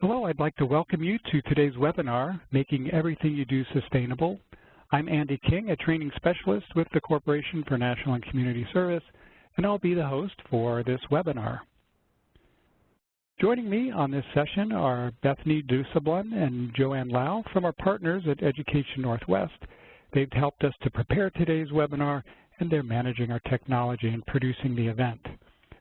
Hello, I'd like to welcome you to today's webinar, Making Everything You Do Sustainable. I'm Andy King, a training specialist with the Corporation for National and Community Service, and I'll be the host for this webinar. Joining me on this session are Bethany Dusablon and Joanne Lau from our partners at Education Northwest. They've helped us to prepare today's webinar, and they're managing our technology and producing the event.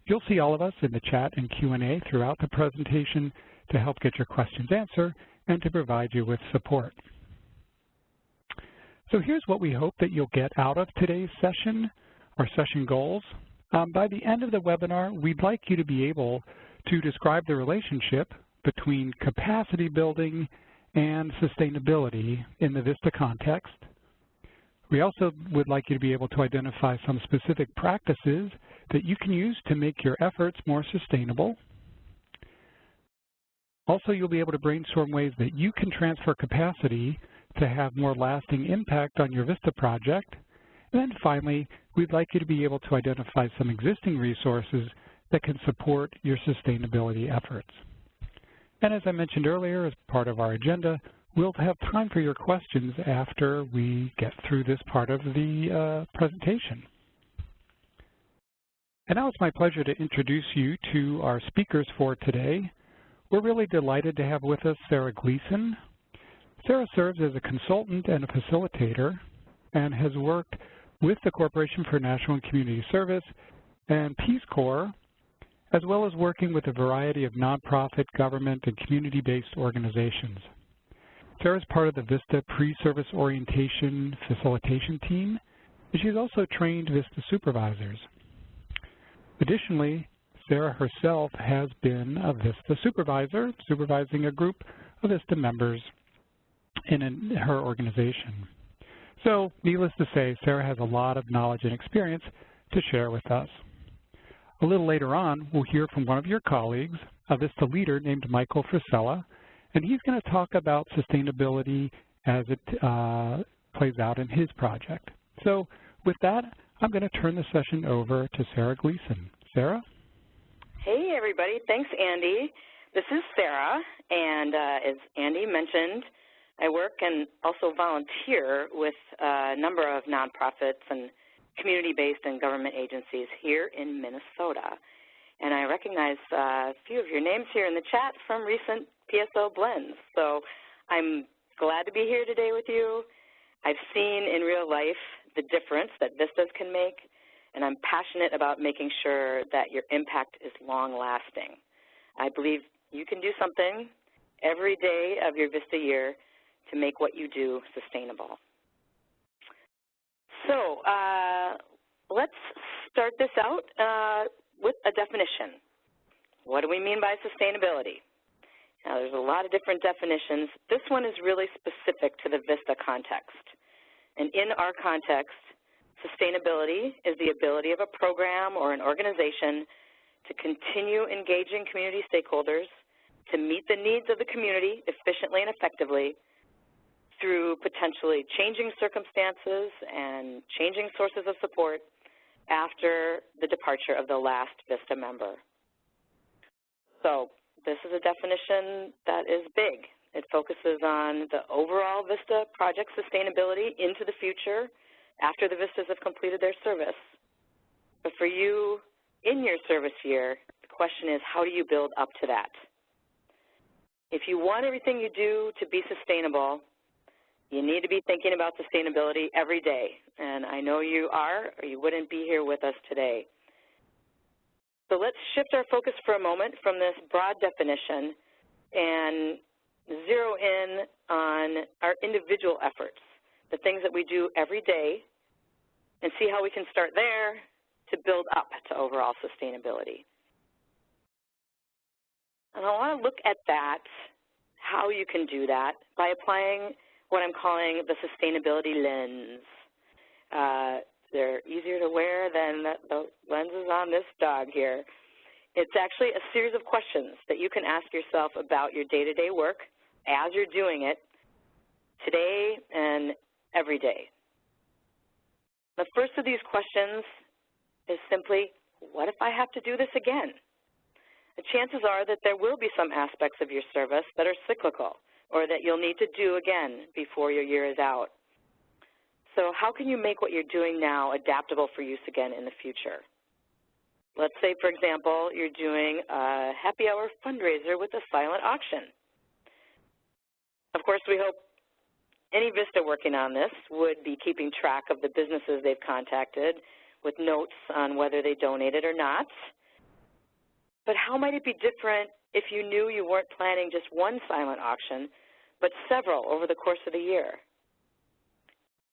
You'll see all of us in the chat and Q&A throughout the presentation to help get your questions answered and to provide you with support. So here's what we hope that you'll get out of today's session, our session goals. By the end of the webinar, we'd like you to be able to describe the relationship between capacity building and sustainability in the VISTA context. We also would like you to be able to identify some specific practices that you can use to make your efforts more sustainable. Also, you'll be able to brainstorm ways that you can transfer capacity to have more lasting impact on your VISTA project. And then finally, we'd like you to be able to identify some existing resources that can support your sustainability efforts. And as I mentioned earlier, as part of our agenda, we'll have time for your questions after we get through this part of the presentation. And now it's my pleasure to introduce you to our speakers for today. We're really delighted to have with us Sarah Gleason. Sarah serves as a consultant and a facilitator and has worked with the Corporation for National and Community Service and Peace Corps, as well as working with a variety of nonprofit, government, and community-based organizations. Sarah is part of the VISTA Pre-Service Orientation Facilitation Team, and she's also trained VISTA supervisors. Additionally, Sarah herself has been a VISTA supervisor, supervising a group of VISTA members in her organization. So, needless to say, Sarah has a lot of knowledge and experience to share with us. A little later on, we'll hear from one of your colleagues, a VISTA leader named Michael Frisella, and he's going to talk about sustainability as it plays out in his project. So, with that, I'm going to turn the session over to Sarah Gleason. Sarah? Hey, everybody. Thanks, Andy. This is Sarah, and as Andy mentioned, I work and also volunteer with a number of nonprofits and community-based and government agencies here in Minnesota. And I recognize a few of your names here in the chat from recent PSO blends. So I'm glad to be here today with you. I've seen in real life the difference that VISTAs can make, and I'm passionate about making sure that your impact is long-lasting. I believe you can do something every day of your VISTA year to make what you do sustainable. So let's start this out with a definition. What do we mean by sustainability? Now, there's a lot of different definitions. This one is really specific to the VISTA context. And in our context, sustainability is the ability of a program or an organization to continue engaging community stakeholders to meet the needs of the community efficiently and effectively through potentially changing circumstances and changing sources of support after the departure of the last VISTA member. So this is a definition that is big. It focuses on the overall VISTA project sustainability into the future after the VISTAs have completed their service. But for you, in your service year, the question is, how do you build up to that? If you want everything you do to be sustainable, you need to be thinking about sustainability every day. And I know you are, or you wouldn't be here with us today. So let's shift our focus for a moment from this broad definition and zero in on our individual efforts, the things that we do every day, and see how we can start there to build up to overall sustainability. And I want to look at that, how you can do that, by applying what I'm calling the sustainability lens. They're easier to wear than the lenses on this dog here. It's actually a series of questions that you can ask yourself about your day-to-day work as you're doing it today and every day. The first of these questions is simply, what if I have to do this again? the chances are that there will be some aspects of your service that are cyclical or that you'll need to do again before your year is out. So how can you make what you're doing now adaptable for use again in the future? Let's say, for example, you're doing a happy hour fundraiser with a silent auction. Of course, we hope any VISTA working on this would be keeping track of the businesses they've contacted with notes on whether they donated or not. But how might it be different if you knew you weren't planning just one silent auction, but several over the course of the year?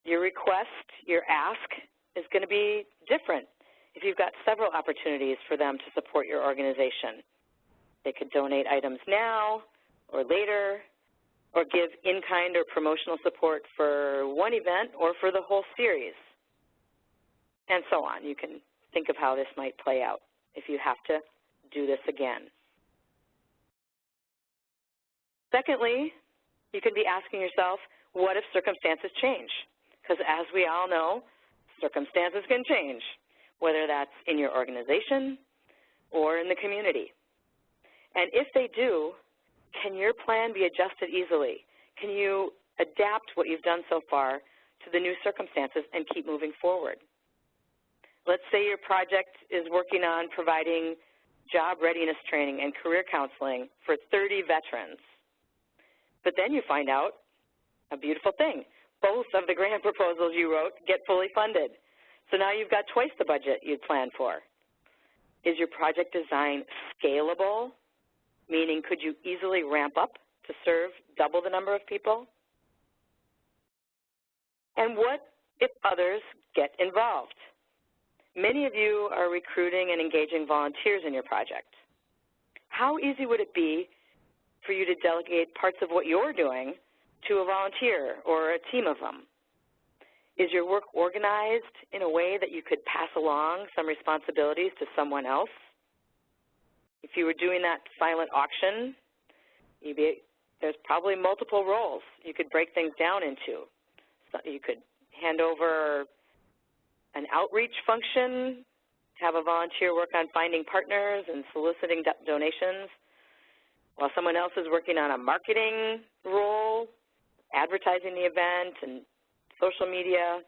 Your request, your ask, is going to be different if you've got several opportunities for them to support your organization. They could donate items now or later, or give in-kind or promotional support for one event or for the whole series, and so on. You can think of how this might play out if you have to do this again. Secondly, you could be asking yourself, what if circumstances change? Because as we all know, circumstances can change, whether that's in your organization or in the community. And if they do, can your plan be adjusted easily? Can you adapt what you've done so far to the new circumstances and keep moving forward? Let's say your project is working on providing job readiness training and career counseling for 30 veterans. But then you find out a beautiful thing. Both of the grant proposals you wrote get fully funded. So now you've got twice the budget you'd planned for. Is your project design scalable? Meaning, could you easily ramp up to serve double the number of people? And what if others get involved? Many of you are recruiting and engaging volunteers in your project. How easy would it be for you to delegate parts of what you're doing to a volunteer or a team of them? Is your work organized in a way that you could pass along some responsibilities to someone else? If you were doing that silent auction, there's probably multiple roles you could break things down into. So you could hand over an outreach function, have a volunteer work on finding partners and soliciting donations, while someone else is working on a marketing role, advertising the event and social media,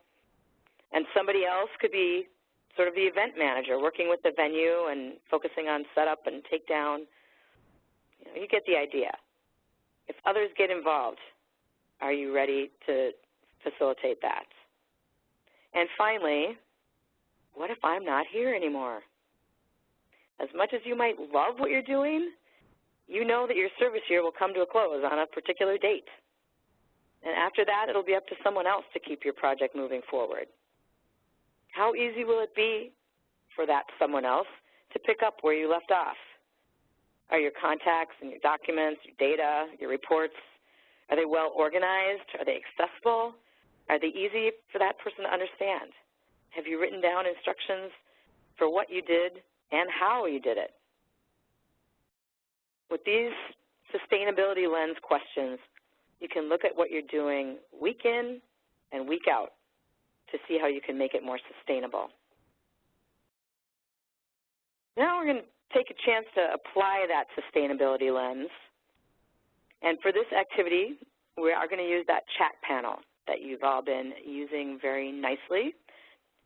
and somebody else could be sort of the event manager, working with the venue and focusing on setup and takedown. You get the idea. If others get involved, are you ready to facilitate that? And finally, what if I'm not here anymore? As much as you might love what you're doing, you know that your service year will come to a close on a particular date. And after that, it'll be up to someone else to keep your project moving forward. How easy will it be for that someone else to pick up where you left off? Are your contacts and your documents, your data, your reports, are they well organized? Are they accessible? Are they easy for that person to understand? Have you written down instructions for what you did and how you did it? With these sustainability lens questions, you can look at what you're doing week in and week out to see how you can make it more sustainable. Now we're going to take a chance to apply that sustainability lens. And for this activity, we are going to use that chat panel that you've all been using very nicely.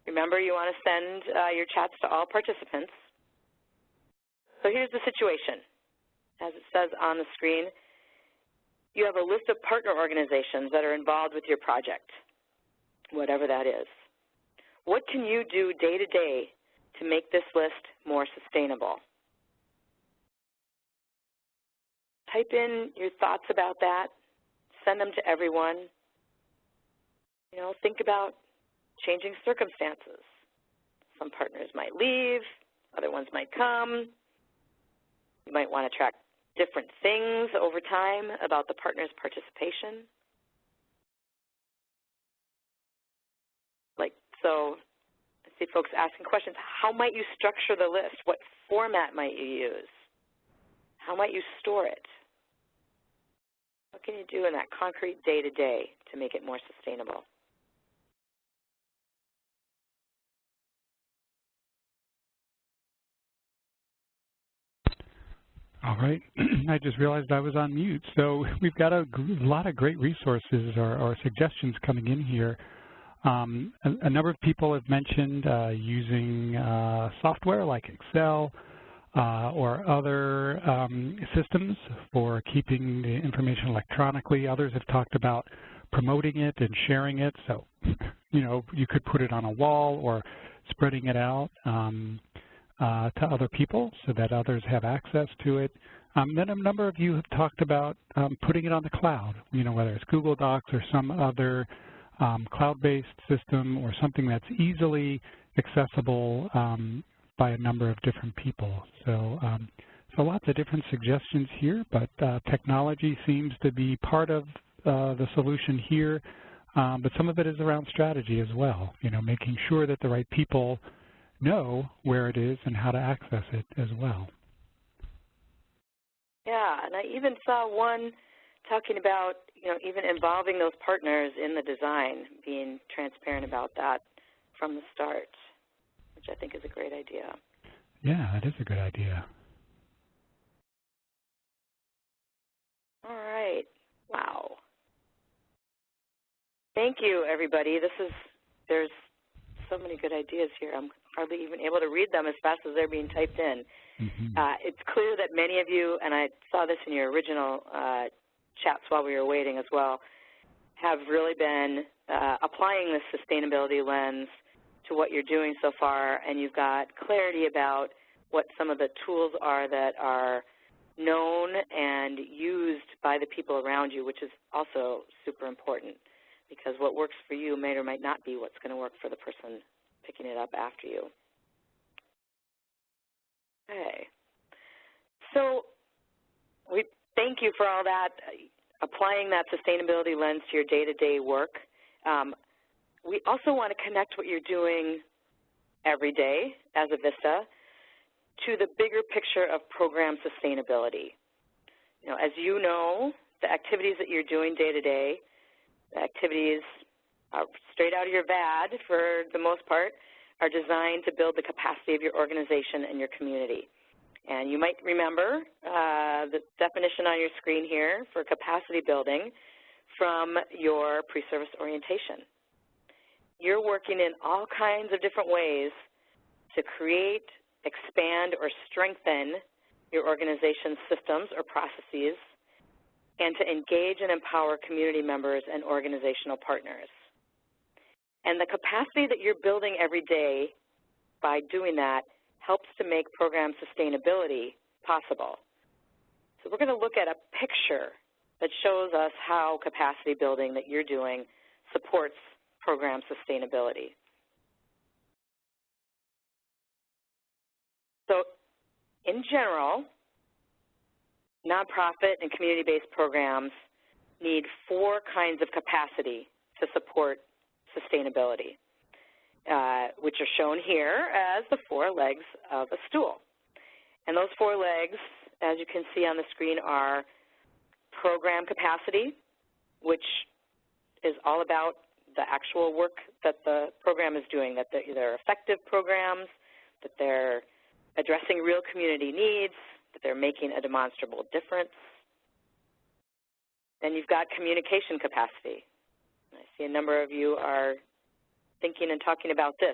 Remember, you want to send your chats to all participants. So here's the situation. As it says on the screen, you have a list of partner organizations that are involved with your project, whatever that is. What can you do day to day to make this list more sustainable? Type in your thoughts about that. Send them to everyone. Think about changing circumstances. Some partners might leave, other ones might come. You might want to track different things over time about the partner's participation. So I see folks asking questions. How might you structure the list? What format might you use? How might you store it? What can you do in that concrete day-to-day to make it more sustainable? All right. I just realized I was on mute. So we've got a lot of great resources or suggestions coming in here. A number of people have mentioned using software like Excel or other systems for keeping the information electronically. Others have talked about promoting it and sharing it. So, you know, you could put it on a wall or spreading it out to other people so that others have access to it. Then a number of you have talked about putting it on the cloud, you know, whether it's Google Docs or some other cloud-based system or something that's easily accessible by a number of different people. So, so lots of different suggestions here, but technology seems to be part of the solution here, but some of it is around strategy as well, you know, making sure that the right people know where it is and how to access it as well. Yeah, and I even saw one talking about, you know, even involving those partners in the design, being transparent about that from the start, which I think is a great idea. Yeah, that is a good idea. All right. Wow. Thank you, everybody. There's so many good ideas here. I'm hardly even able to read them as fast as they're being typed in. It's clear that many of you, and I saw this in your original chats while we were waiting as well, have really been applying this sustainability lens to what you're doing so far, and you've got clarity about what some of the tools are that are known and used by the people around you, which is also super important, because what works for you may or might not be what's going to work for the person picking it up after you. Okay. So we thank you for all that, applying that sustainability lens to your day-to-day work. We also want to connect what you're doing every day as a VISTA to the bigger picture of program sustainability. You know, as you know, the activities that you're doing day-to-day, the activities straight out of your VAD for the most part, are designed to build the capacity of your organization and your community. And you might remember the definition on your screen here for capacity building from your pre-service orientation. You're working in all kinds of different ways to create, expand, or strengthen your organization's systems or processes, and to engage and empower community members and organizational partners. And the capacity that you're building every day by doing that helps to make program sustainability possible. So we're going to look at a picture that shows us how capacity building that you're doing supports program sustainability. So in general, nonprofit and community-based programs need 4 kinds of capacity to support sustainability, which are shown here as the 4 legs of a stool. And those 4 legs, as you can see on the screen, are program capacity, which is all about the actual work that the program is doing, that they're effective programs, that they're addressing real community needs, that they're making a demonstrable difference. Then you've got communication capacity. I see a number of you are thinking and talking about this.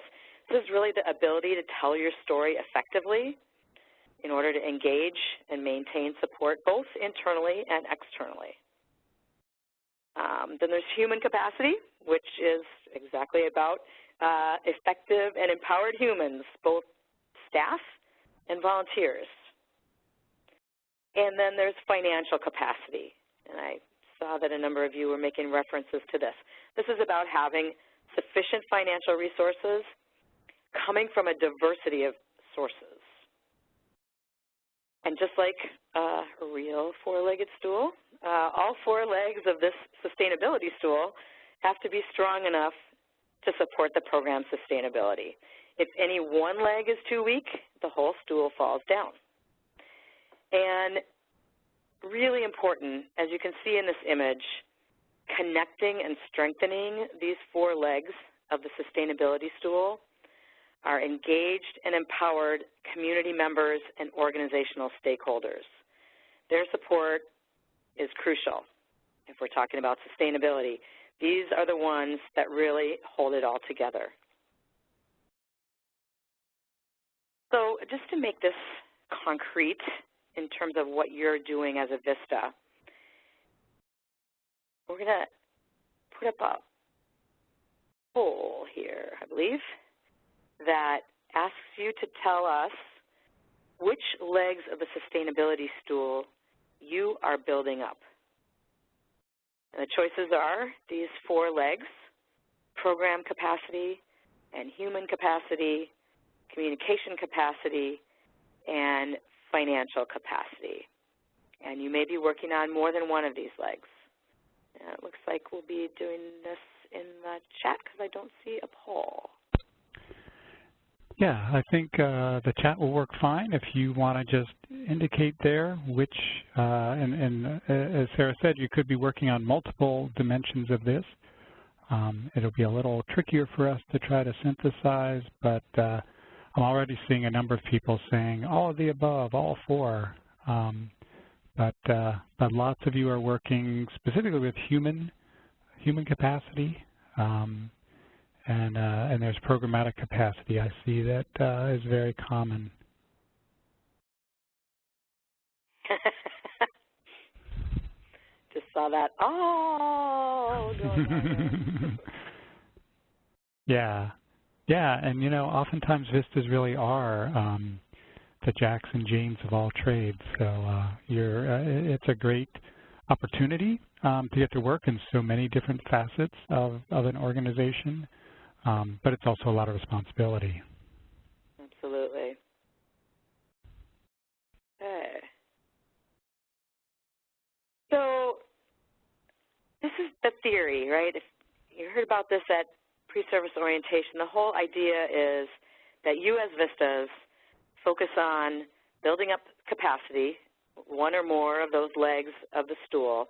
This is really the ability to tell your story effectively in order to engage and maintain support both internally and externally. Then there's human capacity, which is exactly about effective and empowered humans, both staff and volunteers. And then there's financial capacity, and I saw that a number of you were making references to this. This is about having sufficient financial resources coming from a diversity of sources. And just like a real 4-legged stool, all 4 legs of this sustainability stool have to be strong enough to support the program's sustainability. If any one leg is too weak, the whole stool falls down. And really important, as you can see in this image, connecting and strengthening these 4 legs of the sustainability stool are engaged and empowered community members and organizational stakeholders. their support is crucial if we're talking about sustainability. These are the ones that really hold it all together. So just to make this concrete in terms of what you're doing as a VISTA, we're going to put up a poll here, I believe, that asks you to tell us which legs of the sustainability stool you are building up. And the choices are these 4 legs: program capacity and human capacity, communication capacity, and financial capacity. And you may be working on more than one of these legs. It looks like we'll be doing this in the chat because I don't see a poll. Yeah, I think the chat will work fine if you want to just indicate there which, and as Sarah said, you could be working on multiple dimensions of this. It'll be a little trickier for us to try to synthesize, but I'm already seeing a number of people saying all of the above, all 4. But lots of you are working specifically with human capacity. And there's programmatic capacity. I see that is very common. Just saw that. Oh, going on. Yeah, and you know, oftentimes VISTAs really are the Jacks and Janes of all trades. So it's a great opportunity to get to work in so many different facets of an organization. But it's also a lot of responsibility. Absolutely. Okay. So this is the theory, right? If you heard about this at pre-service orientation, the whole idea is that you as VISTAs focus on building up capacity, one or more of those legs of the stool,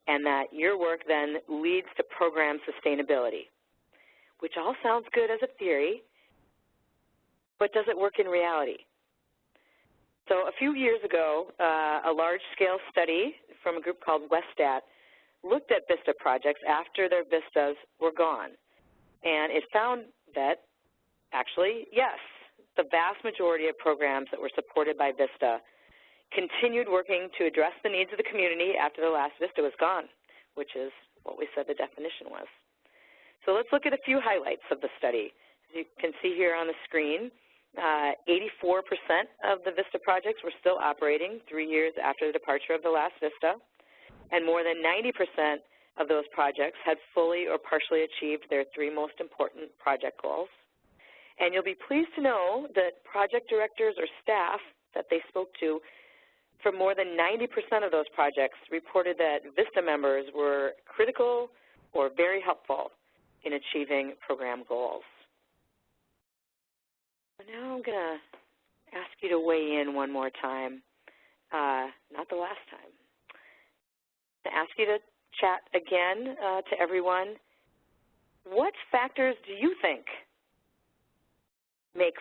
and that your work then leads to program sustainability, which all sounds good as a theory, but does it work in reality? So a few years ago, a large-scale study from a group called WESTAT looked at VISTA projects after their VISTAs were gone, and it found that actually, yes, the vast majority of programs that were supported by VISTA continued working to address the needs of the community after the last VISTA was gone, which is what we said the definition was. So let's look at a few highlights of the study. As you can see here on the screen, 84% of the VISTA projects were still operating 3 years after the departure of the last VISTA, and more than 90% of those projects had fully or partially achieved their 3 most important project goals. And you'll be pleased to know that project directors or staff that they spoke to, for more than 90% of those projects, reported that VISTA members were critical or very helpful in achieving program goals. So now I'm going to ask you to weigh in one more time, not the last time. I'm going to ask you to chat again to everyone. What factors do you think make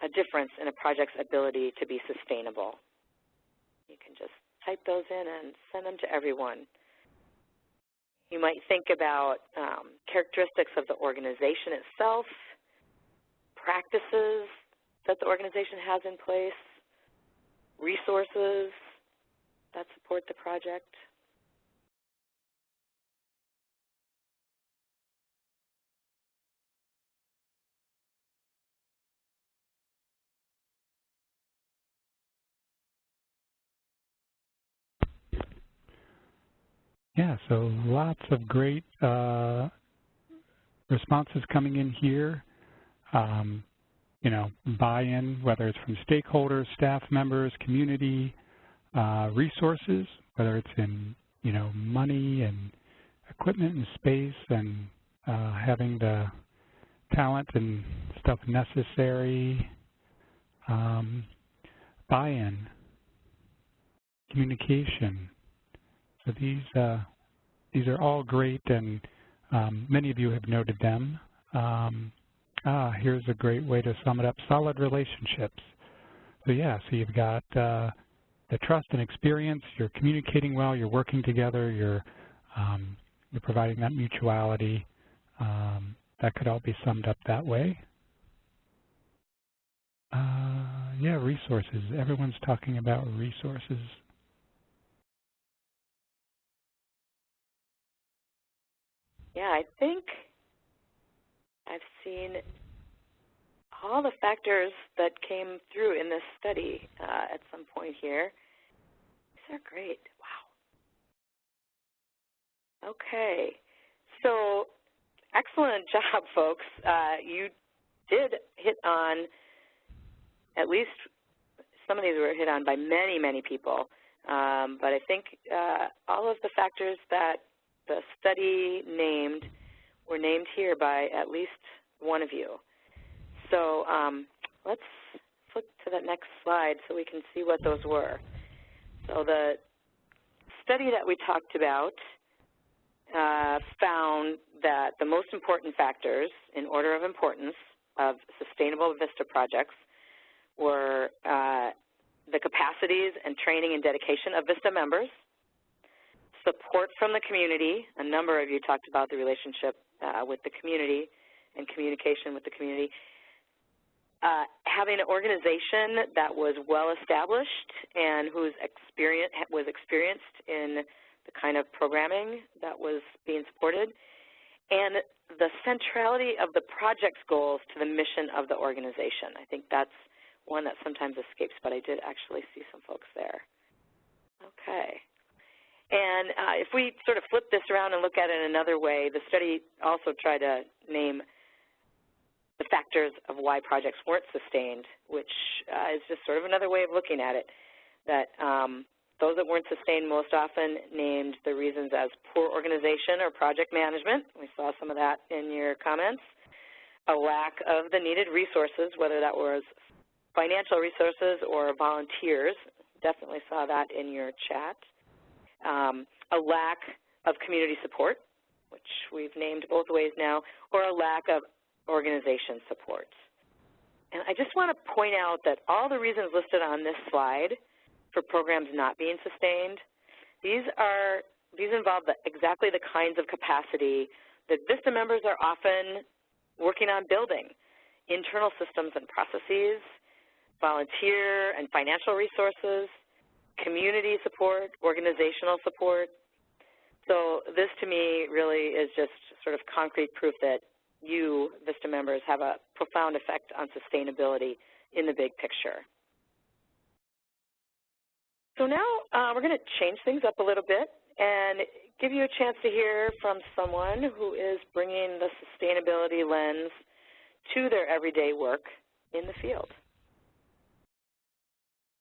a difference in a project's ability to be sustainable? You can just type those in and send them to everyone. You might think about characteristics of the organization itself, practices that the organization has in place, resources that support the project. Yeah, so lots of great responses coming in here. You know, buy-in, whether it's from stakeholders, staff members, community, resources, whether it's in, you know, money and equipment and space and having the talent and stuff necessary, buy-in, communication. So these are all great, and many of you have noted them. Here's a great way to sum it up: solid relationships. So yeah, so you've got the trust and experience, you're communicating well, you're working together, you're providing that mutuality. That could all be summed up that way. Yeah, resources. Everyone's talking about resources. Yeah, I think I've seen all the factors that came through in this study at some point here. These are great. Wow. Okay. So excellent job, folks. You did hit on, at least some of these were hit on by many, many people. But I think all of the factors that the study named were named here by at least one of you. So let's flip to the next slide so we can see what those were. So the study that we talked about found that the most important factors in order of importance of sustainable VISTA projects were the capacities and training and dedication of VISTA members, support from the community. A number of you talked about the relationship with the community and communication with the community. Having an organization that was well established and whose experience was experienced in the kind of programming that was being supported, and the centrality of the project's goals to the mission of the organization. I think that's one that sometimes escapes, but I did actually see some folks there. Okay. And if we sort of flip this around and look at it another way, the study also tried to name the factors of why projects weren't sustained, which is just sort of another way of looking at it, that those that weren't sustained most often named the reasons as poor organization or project management. We saw some of that in your comments. A lack of the needed resources, whether that was financial resources or volunteers. Definitely saw that in your chat. A lack of community support, which we've named both ways now, or a lack of organization support. And I just want to point out that all the reasons listed on this slide for programs not being sustained, these involve exactly the kinds of capacity that VISTA members are often working on building: internal systems and processes, volunteer and financial resources, community support, organizational support. So this, to me, really is just sort of concrete proof that you, VISTA members, have a profound effect on sustainability in the big picture. So now we're going to change things up a little bit and give you a chance to hear from someone who is bringing the sustainability lens to their everyday work in the field.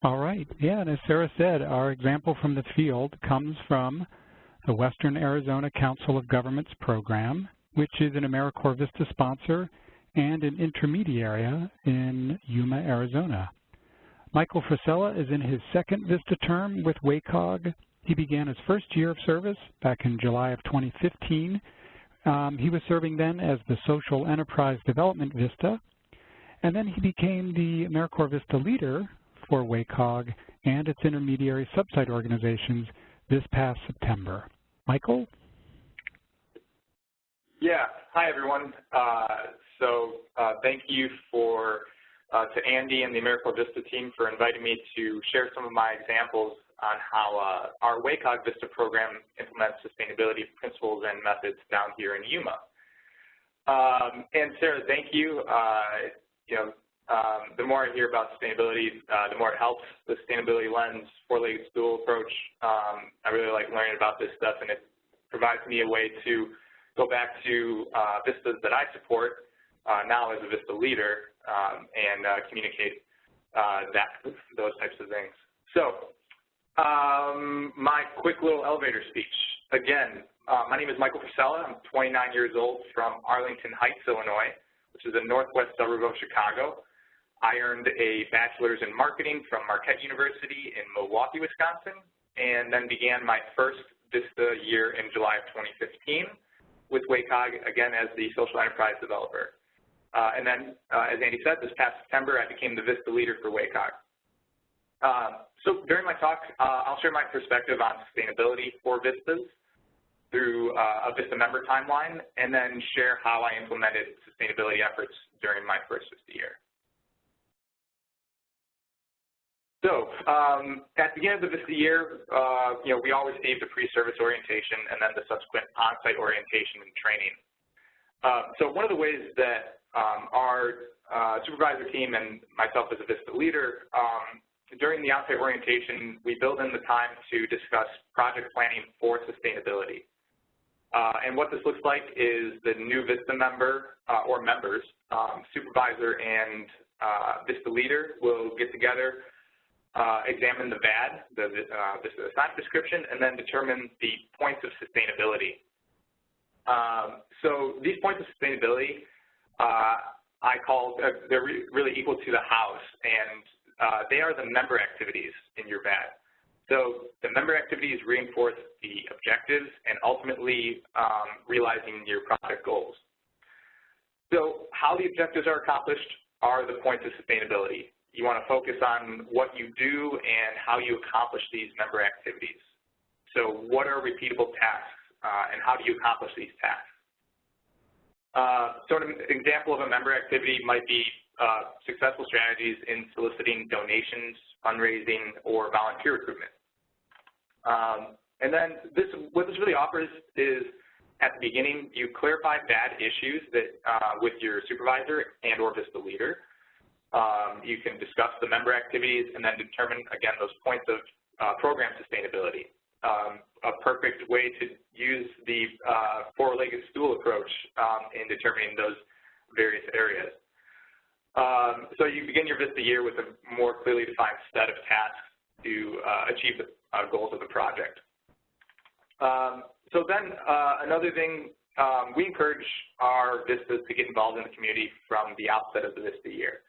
All right. Yeah, and as Sarah said, our example from the field comes from the Western Arizona Council of Governments program, which is an AmeriCorps VISTA sponsor and an intermediary in Yuma, Arizona. Michael Frisella is in his second VISTA term with WACOG. He began his first year of service back in July of 2015. He was serving then as the Social Enterprise Development VISTA, and then he became the AmeriCorps VISTA leader for WACOG and its intermediary subsite organizations this past September. Michael? Yeah. Hi, everyone. Thank you to Andy and the AmeriCorps VISTA team for inviting me to share some of my examples on how our WACOG VISTA program implements sustainability principles and methods down here in Yuma. And Sarah, thank you. The more I hear about sustainability, the more it helps. The sustainability lens, four-legged stool approach. I really like learning about this stuff, and it provides me a way to go back to VISTAs that I support now as a VISTA leader and communicate those types of things. So my quick little elevator speech. Again, my name is Michael Frisella. I'm 29 years old from Arlington Heights, Illinois, which is a northwest suburb of Chicago. I earned a bachelor's in marketing from Marquette University in Milwaukee, Wisconsin, and then began my first VISTA year in July of 2015 with WACOG, again, as the social enterprise developer. And then, as Andy said, this past September, I became the VISTA leader for WACOG. So during my talk, I'll share my perspective on sustainability for VISTAs through a VISTA member timeline, and then share how I implemented sustainability efforts during my first VISTA year. So at the beginning of the VISTA year, we all received a pre-service orientation and then the subsequent on-site orientation and training. So one of the ways that our supervisor team and myself as a VISTA leader, during the on-site orientation, we build in the time to discuss project planning for sustainability. And what this looks like is the new VISTA member or members, supervisor and VISTA leader will get together, examine the VAD, the VISTA assignment description, and then determine the points of sustainability. So these points of sustainability, I call, they're really equal to the house, and they are the member activities in your VAD. So the member activities reinforce the objectives and ultimately realizing your project goals. So how the objectives are accomplished are the points of sustainability. You want to focus on what you do and how you accomplish these member activities. So what are repeatable tasks and how do you accomplish these tasks? So an example of a member activity might be successful strategies in soliciting donations, fundraising, or volunteer recruitment. And then what this really offers is, at the beginning, you clarify bad issues that with your supervisor and or VISTA leader. You can discuss the member activities and then determine, again, those points of program sustainability. A perfect way to use the four-legged stool approach in determining those various areas. So you begin your VISTA year with a more clearly defined set of tasks to achieve the goals of the project. So then another thing, we encourage our VISTAs to get involved in the community from the outset of the VISTA year.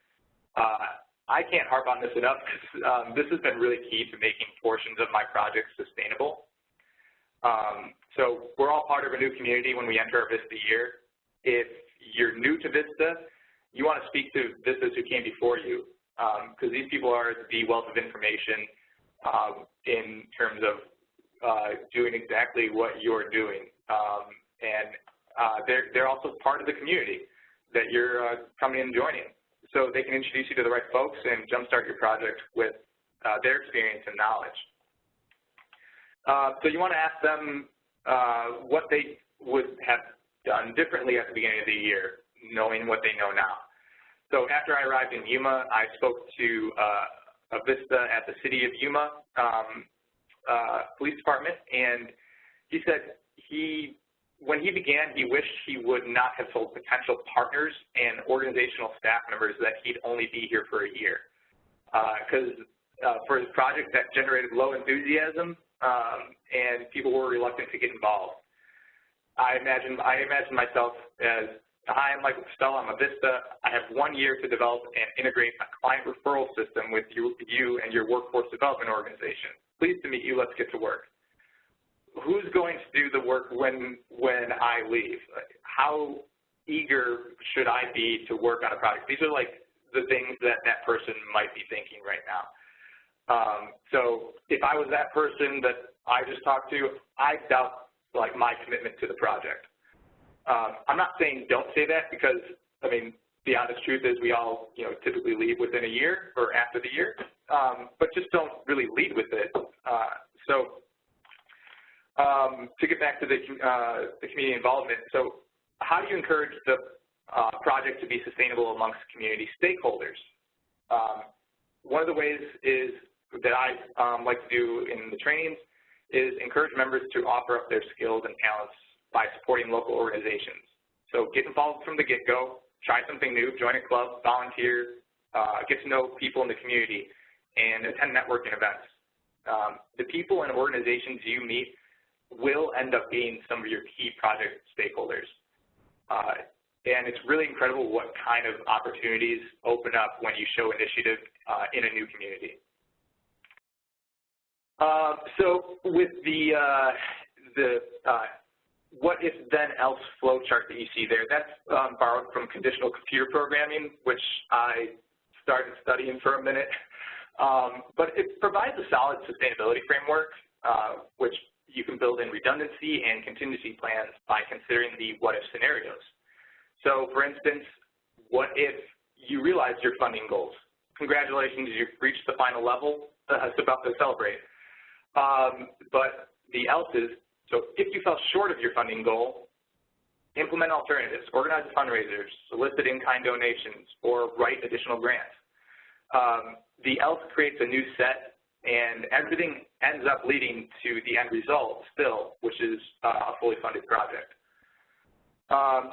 I can't harp on this enough because this has been really key to making portions of my projects sustainable. So we're all part of a new community when we enter our VISTA year. If you're new to VISTA, you want to speak to VISTAs who came before you because these people are the wealth of information in terms of doing exactly what you're doing. And they're also part of the community that you're coming and joining. So they can introduce you to the right folks and jumpstart your project with their experience and knowledge. So you want to ask them what they would have done differently at the beginning of the year, knowing what they know now. So after I arrived in Yuma, I spoke to a VISTA at the City of Yuma Police Department, and he said when he began, he wished he would not have told potential partners and organizational staff members that he'd only be here for a year. Because for his project, that generated low enthusiasm, and people were reluctant to get involved. I imagine myself as, hi, I'm Michael Costello, I'm a VISTA. I have 1 year to develop and integrate a client referral system with you and your workforce development organization. Pleased to meet you, let's get to work. Who's going to do the work when I leave? How eager should I be to work on a project? These are like the things that that person might be thinking right now. So if I was that person that I just talked to, I doubt like my commitment to the project. I'm not saying don't say that because, I mean, the honest truth is we all, typically leave within a year or after the year, but just don't really lead with it. To get back to the community involvement, so how do you encourage the project to be sustainable amongst community stakeholders? One of the ways that I like to do in the trainings is encourage members to offer up their skills and talents by supporting local organizations. So get involved from the get-go, try something new, join a club, volunteer, get to know people in the community, and attend networking events. The people and organizations you meet will end up being some of your key project stakeholders. And it's really incredible what kind of opportunities open up when you show initiative in a new community. So with the what if then else flow chart that you see there, that's borrowed from conditional computer programming, which I started studying for a minute. But it provides a solid sustainability framework, which you can build in redundancy and contingency plans by considering the what-if scenarios. So, for instance, what if you realized your funding goals? Congratulations, you've reached the final level. It's about to celebrate. But the else is, so if you fell short of your funding goal, implement alternatives, organize fundraisers, solicit in-kind donations, or write additional grants. The else creates a new set, and everything ends up leading to the end result still, which is a fully funded project.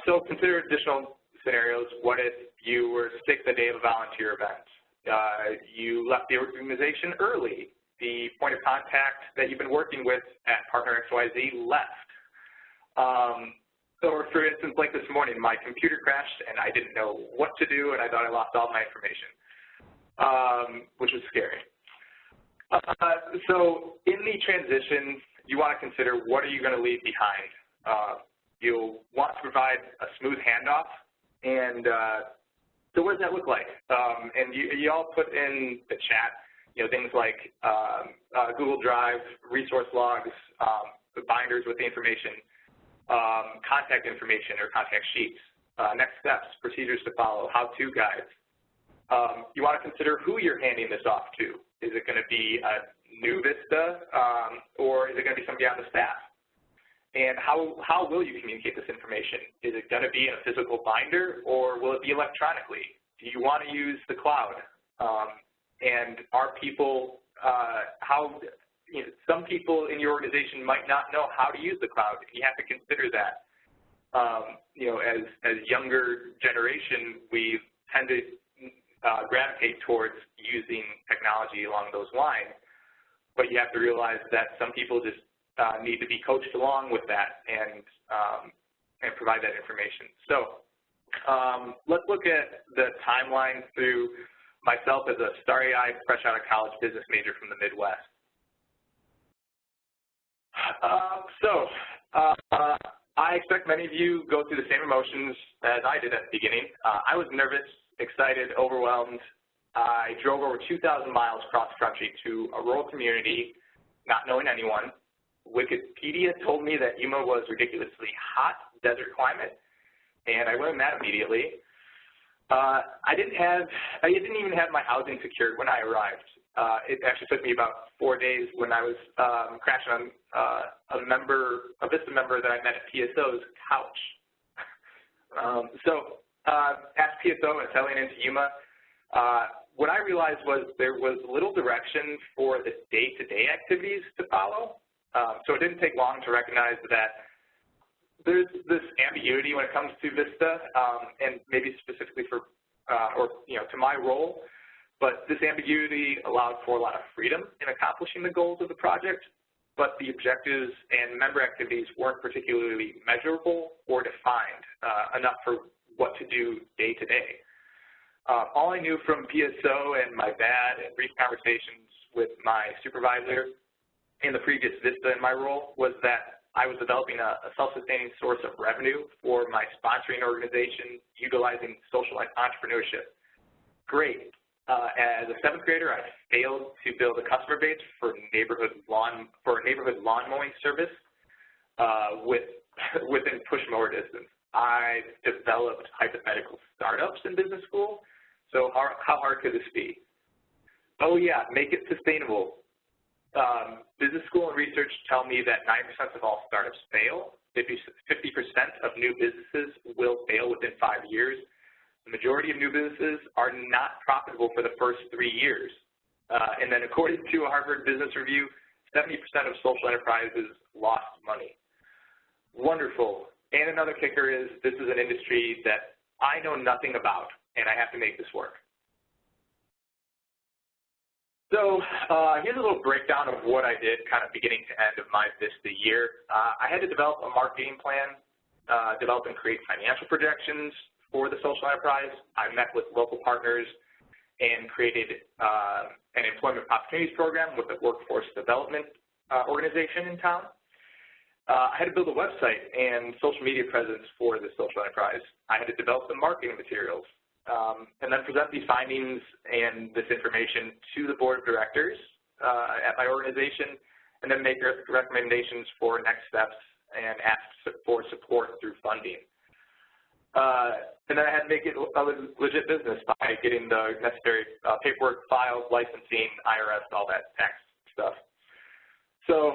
So consider additional scenarios. What if you were sick the day of a volunteer event? You left the organization early. The point of contact that you've been working with at Partner XYZ left. Or for instance, like this morning, my computer crashed and I didn't know what to do and I thought I lost all my information, which was scary. So in the transition, you want to consider what are you going to leave behind. You'll want to provide a smooth handoff, and so what does that look like? And you all put in the chat, things like Google Drive, resource logs, the binders with the information, contact information or contact sheets, next steps, procedures to follow, how-to guides. You want to consider who you're handing this off to. Is it going to be a new VISTA, or is it going to be somebody on the staff? And how will you communicate this information? Is it going to be in a physical binder, or will it be electronically? Do you want to use the cloud? And are people, some people in your organization might not know how to use the cloud, and you have to consider that. As younger generation, we tend to gravitate towards using technology along those lines, but you have to realize that some people just need to be coached along with that and provide that information. So let's look at the timeline through myself as a starry-eyed, fresh out of college business major from the Midwest. I expect many of you go through the same emotions as I did at the beginning. I was nervous, excited, overwhelmed. I drove over 2,000 miles cross-country to a rural community, not knowing anyone. Wikipedia told me that Yuma was ridiculously hot desert climate, and I learned that immediately. I didn't even have my housing secured when I arrived. It actually took me about 4 days when I was crashing on a VISTA member that I met at PSO's couch. As PSO and settling into Yuma, what I realized was there was little direction for the day-to-day activities to follow. So it didn't take long to recognize that there's this ambiguity when it comes to VISTA, and maybe specifically for, to my role, but this ambiguity allowed for a lot of freedom in accomplishing the goals of the project, but the objectives and member activities weren't particularly measurable or defined enough for what to do day to day. All I knew from PSO and my dad and brief conversations with my supervisor in the previous VISTA in my role was that I was developing a self-sustaining source of revenue for my sponsoring organization utilizing social entrepreneurship. Great. As a 7th grader, I failed to build a customer base for a neighborhood lawn mowing service within push mower distance. I developed hypothetical startups in business school. So how hard could this be? Oh yeah, make it sustainable. Business school and research tell me that 9% of all startups fail. 50% of new businesses will fail within 5 years. The majority of new businesses are not profitable for the first 3 years. And then according to a Harvard Business Review, 70% of social enterprises lost money. Wonderful. And another kicker is this is an industry that I know nothing about, and I have to make this work. So here's a little breakdown of what I did kind of beginning to end of my VISTA year. I had to develop a marketing plan, develop and create financial projections for the social enterprise. I met with local partners and created an employment opportunities program with a workforce development organization in town. I had to build a website and social media presence for the social enterprise. I had to develop the marketing materials. and then present these findings and this information to the board of directors at my organization, and then make recommendations for next steps and ask for support through funding. And then I had to make it a legit business by getting the necessary paperwork, files, licensing, IRS, all that tax stuff. So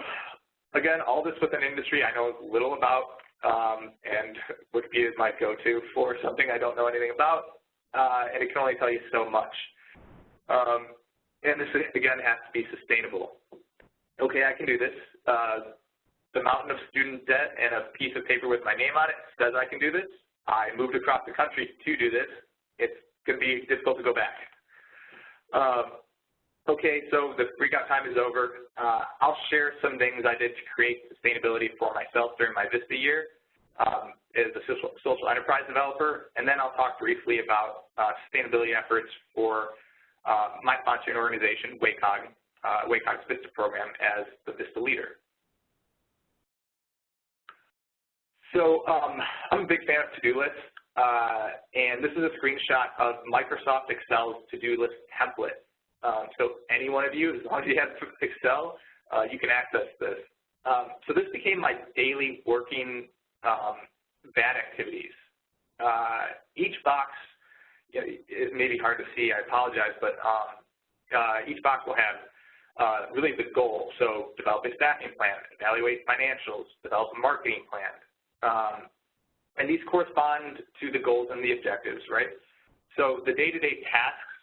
again, all this with an industry I know little about, and Wikipedia is my go-to for something I don't know anything about, and it can only tell you so much. And this, again, has to be sustainable. Okay, I can do this. The mountain of student debt and a piece of paper with my name on it says I can do this. I moved across the country to do this. It's going to be difficult to go back. Okay, so the breakout time is over. I'll share some things I did to create sustainability for myself during my VISTA year as a social enterprise developer, and then I'll talk briefly about sustainability efforts for my sponsoring organization, WCAG's VISTA program, as the VISTA leader. So I'm a big fan of to-do lists, and this is a screenshot of Microsoft Excel's to-do list template. So any one of you, as long as you have Excel, you can access this. So this became my daily working bad activities. Each box, it may be hard to see, I apologize, but each box will have really the goal. So develop a staffing plan, evaluate financials, develop a marketing plan. And these correspond to the goals and the objectives, right? So the day-to-day tasks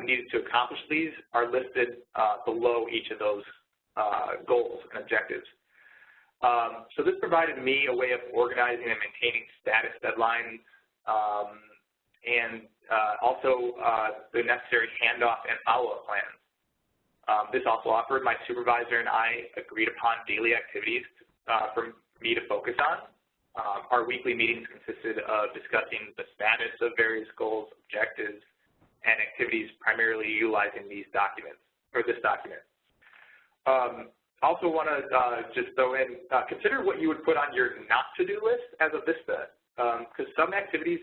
needed to accomplish these are listed below each of those goals and objectives. So this provided me a way of organizing and maintaining status deadlines and also the necessary handoff and follow-up plans. This also offered my supervisor and I agreed upon daily activities for me to focus on. Our weekly meetings consisted of discussing the status of various goals, objectives, and activities, primarily utilizing these documents, or this document. Also want to just throw in, consider what you would put on your not to-do list as a VISTA, because some activities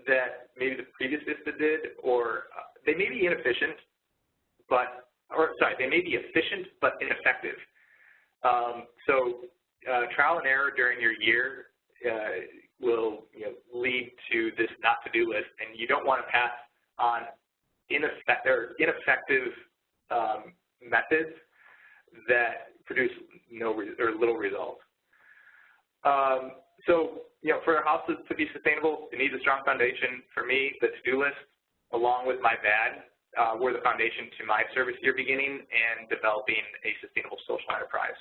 that maybe the previous VISTA did, or they may be inefficient, they may be efficient but ineffective. So trial and error during your year will lead to this not to-do list, and you don't want to pass on ineffective methods that produce little results. So for a house to be sustainable, it needs a strong foundation. For me, the to-do list, along with my VAD, were the foundation to my service year beginning and developing a sustainable social enterprise.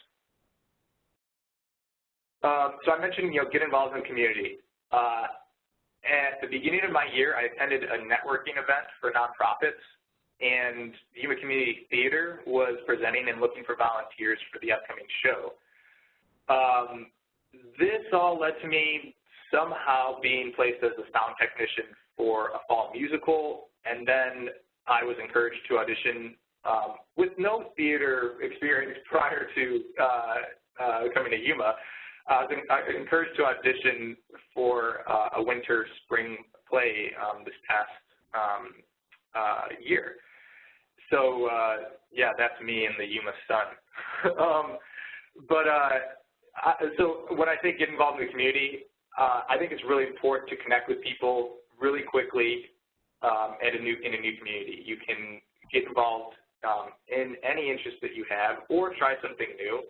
So I mentioned, get involved in the community. At the beginning of my year, I attended a networking event for nonprofits, and the Yuma Community Theater was presenting and looking for volunteers for the upcoming show. This all led to me somehow being placed as a sound technician for a fall musical, and then I was encouraged to audition with no theater experience prior to coming to Yuma. I was encouraged to audition for a winter-spring play this past year. So, yeah, that's me in the Yuma sun. So when I say get involved in the community, I think it's really important to connect with people really quickly in a new community. You can get involved in any interest that you have or try something new.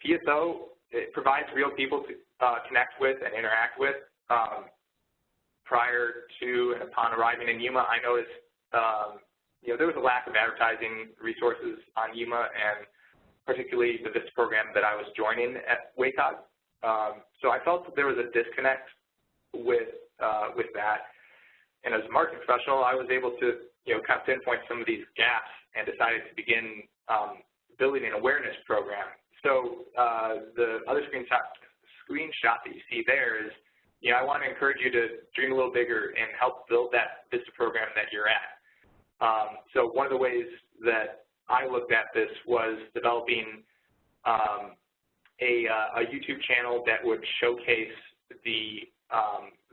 PSO, it provides real people to connect with and interact with. Prior to and upon arriving in Yuma, I noticed there was a lack of advertising resources on Yuma, and particularly the VISTA program that I was joining at WCAG. So I felt that there was a disconnect with that. And as a marketing professional, I was able to kind of pinpoint some of these gaps and decided to begin building an awareness program. So the other screenshot that you see there is, I want to encourage you to dream a little bigger and help build that VISTA program that you're at. So one of the ways that I looked at this was developing a YouTube channel that would showcase the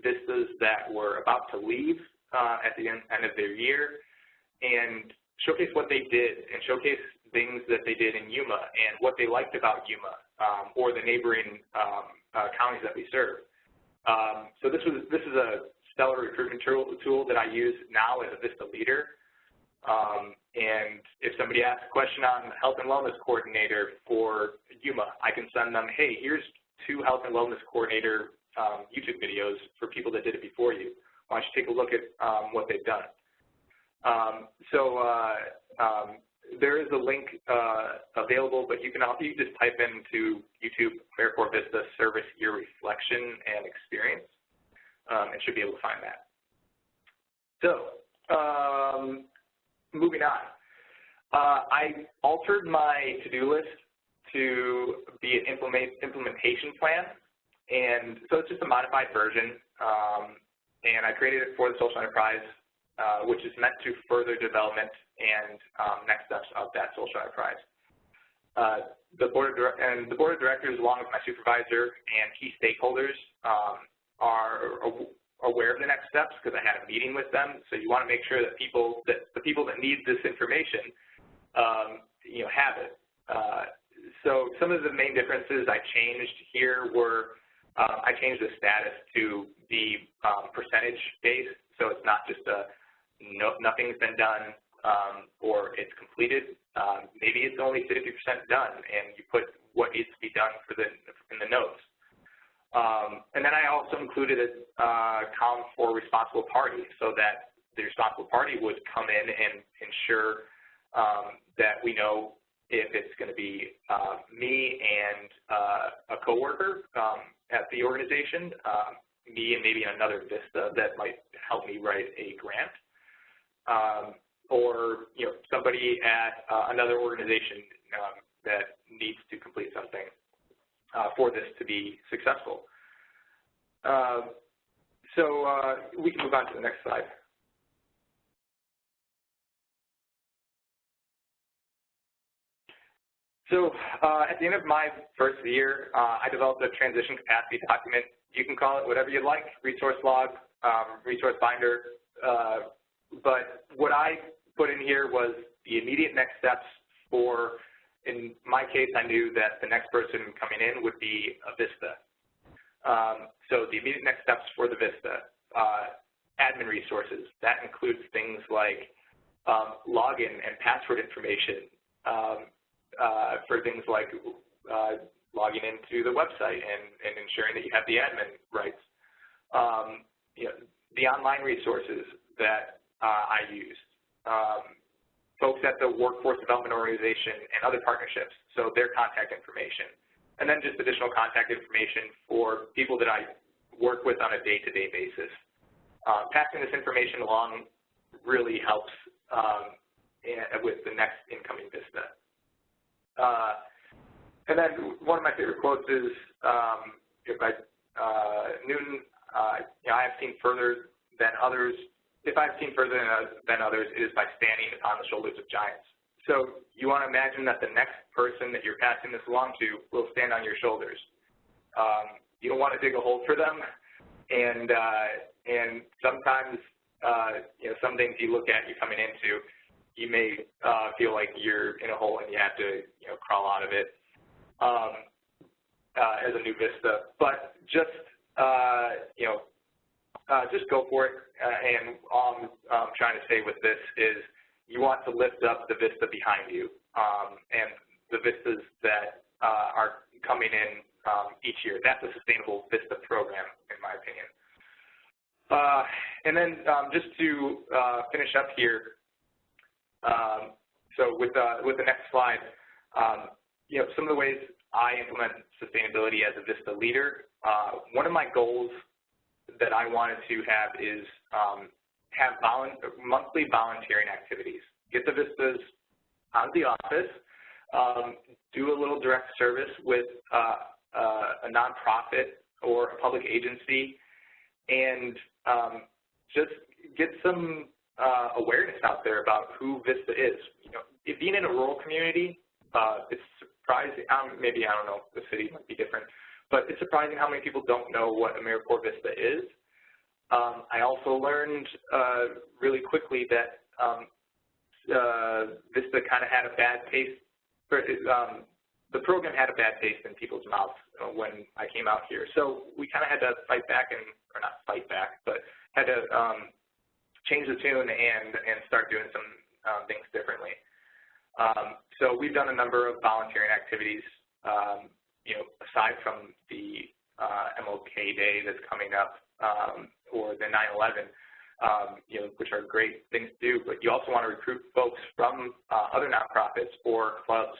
VISTAs that were about to leave at the end of their year, and showcase what they did, and showcase things that they did in Yuma and what they liked about Yuma or the neighboring counties that we serve. So this is a stellar recruitment tool that I use now as a VISTA leader. And if somebody asks a question on health and wellness coordinator for Yuma, I can send them, hey, here's 2 health and wellness coordinator YouTube videos for people that did it before you. Why don't you take a look at what they've done? There is a link available, but you can just type into YouTube AmeriCorps VISTA Service Year Reflection and Experience, and should be able to find that. So, moving on. I altered my to-do list to be an implementation plan, and so it's just a modified version, and I created it for the social enterprise, which is meant to further development and next steps of that social enterprise. The board of directors, along with my supervisor and key stakeholders, are aware of the next steps because I had a meeting with them. So you want to make sure that the people that need this information, have it. So some of the main differences I changed here were I changed the status to be percentage based, so it's not just nothing's been done or it's completed. Maybe it's only 50% done, and you put what needs to be done in the notes. And then I also included a column for responsible party, so that the responsible party would come in and ensure that we know if it's going to be me and a coworker at the organization, me and maybe another VISTA that might help me write a grant, or somebody at another organization that needs to complete something for this to be successful. So we can move on to the next slide. So at the end of my first year, I developed a transition capacity document. You can call it whatever you like, resource log, resource binder. But what I put in here was the immediate next steps for, in my case, I knew that the next person coming in would be a VISTA. So the immediate next steps for the VISTA, admin resources. That includes things like login and password information, for things like logging into the website and ensuring that you have the admin rights. The online resources that I used, folks at the Workforce Development Organization and other partnerships, so their contact information. And then just additional contact information for people that I work with on a day-to-day basis. Passing this information along really helps with the next incoming VISTA. And then one of my favorite quotes is by Newton, I have seen further than others. If I've seen further than others, it is by standing upon the shoulders of giants. So you want to imagine that the next person that you're passing this along to will stand on your shoulders. You don't want to dig a hole for them, and sometimes some things you look at you're coming into, you may feel like you're in a hole and you have to crawl out of it as a new VISTA. But just go for it. And all I'm trying to say with this is you want to lift up the VISTA behind you and the VISTAs that are coming in each year. That's a sustainable VISTA program, in my opinion. And then just to finish up here, so with the next slide, some of the ways I implement sustainability as a VISTA leader, one of my goals that I wanted to have is have monthly volunteering activities. Get the VISTAs out of the office, do a little direct service with a nonprofit or a public agency, and just get some awareness out there about who VISTA is. Being in a rural community, it's surprising. Maybe, I don't know, the city might be different, but it's surprising how many people don't know what AmeriCorps VISTA is. I also learned really quickly that VISTA kind of had a bad taste. The program had a bad taste in people's mouths when I came out here. So we kind of had to fight back, or not fight back, but had to change the tune and start doing some things differently. So we've done a number of volunteering activities, aside from the MLK Day that's coming up, or the 9/11, which are great things to do, but you also want to recruit folks from other nonprofits or clubs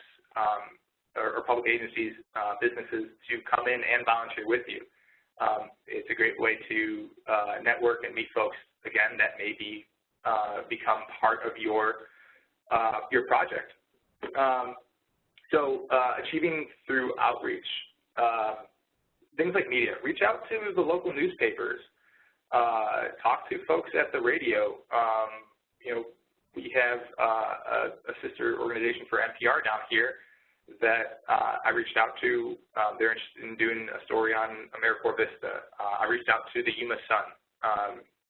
or public agencies, businesses to come in and volunteer with you. It's a great way to network and meet folks, again, that maybe become part of your project. Achieving through outreach. Things like media. Reach out to the local newspapers. Talk to folks at the radio. We have a sister organization for NPR down here that I reached out to. They're interested in doing a story on AmeriCorps VISTA. I reached out to the Yuma Sun,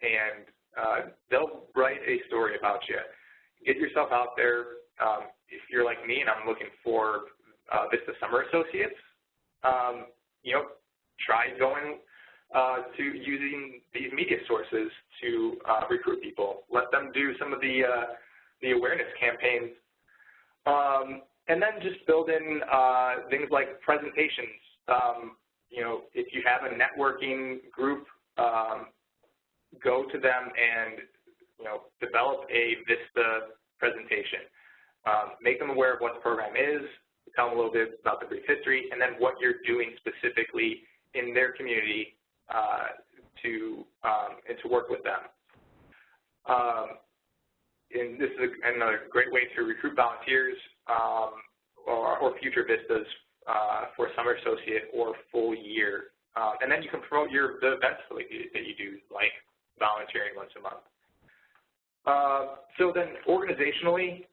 and they'll write a story about you. Get yourself out there. If you're like me and I'm looking for VISTA Summer Associates, try going to using these media sources to recruit people. Let them do some of the awareness campaigns. And then just build in things like presentations. If you have a networking group, go to them and develop a VISTA presentation. Make them aware of what the program is, tell them a little bit about the brief history, and then what you're doing specifically in their community to work with them. And this is another great way to recruit volunteers or future VISTAs for summer associate or full year. And then you can promote the events that you do, like volunteering once a month. So then organizationally,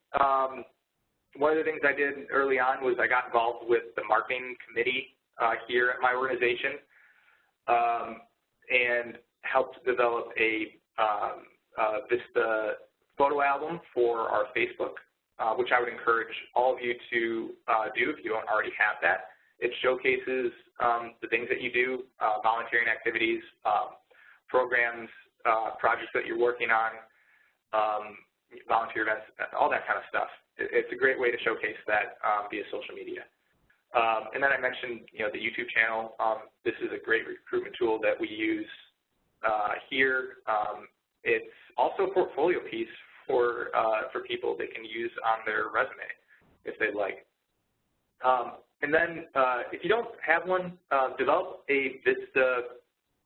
one of the things I did early on was I got involved with the marketing committee here at my organization and helped develop a VISTA photo album for our Facebook, which I would encourage all of you to do if you don't already have that. It showcases the things that you do, volunteering activities, programs, projects that you're working on, volunteer events, all that kind of stuff. It's a great way to showcase that via social media. And then I mentioned, the YouTube channel. This is a great recruitment tool that we use here. It's also a portfolio piece for people they can use on their resume if they'd like. And then if you don't have one, develop a VISTA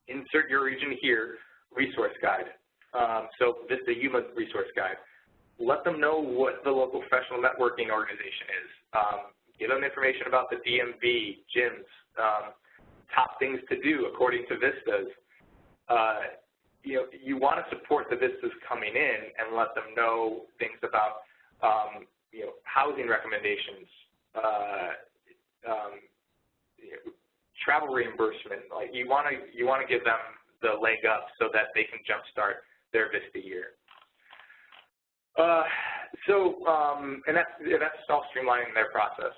Insert Your Region Here resource guide. So VISTA Yuma resource guide. Let them know what the local professional networking organization is. Give them information about the DMV, gyms, top things to do according to VISTAs. You want to support the VISTAs coming in and let them know things about, housing recommendations, travel reimbursement. Like you want to give them the leg up so that they can jumpstart their VISTA year. And that's all streamlining their process.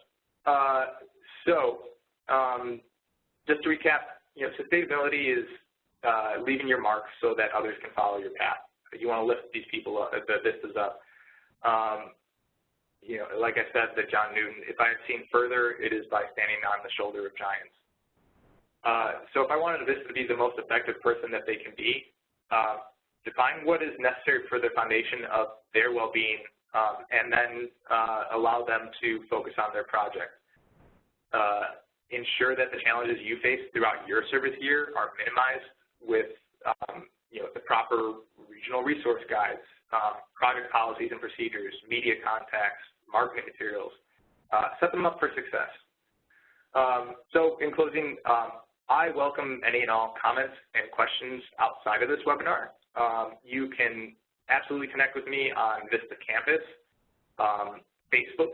Just to recap, sustainability is leaving your mark so that others can follow your path. You want to lift these people up, the VISTAs up. Like I said to John Newton, if I had seen further, it is by standing on the shoulder of giants. So if I wanted a VISTA to be the most effective person that they can be, define what is necessary for the foundation of their well-being, and then allow them to focus on their project. Ensure that the challenges you face throughout your service year are minimized with the proper regional resource guides, project policies and procedures, media contacts, marketing materials. Set them up for success. So in closing, I welcome any and all comments and questions outside of this webinar. You can absolutely connect with me on VISTA Campus, Facebook,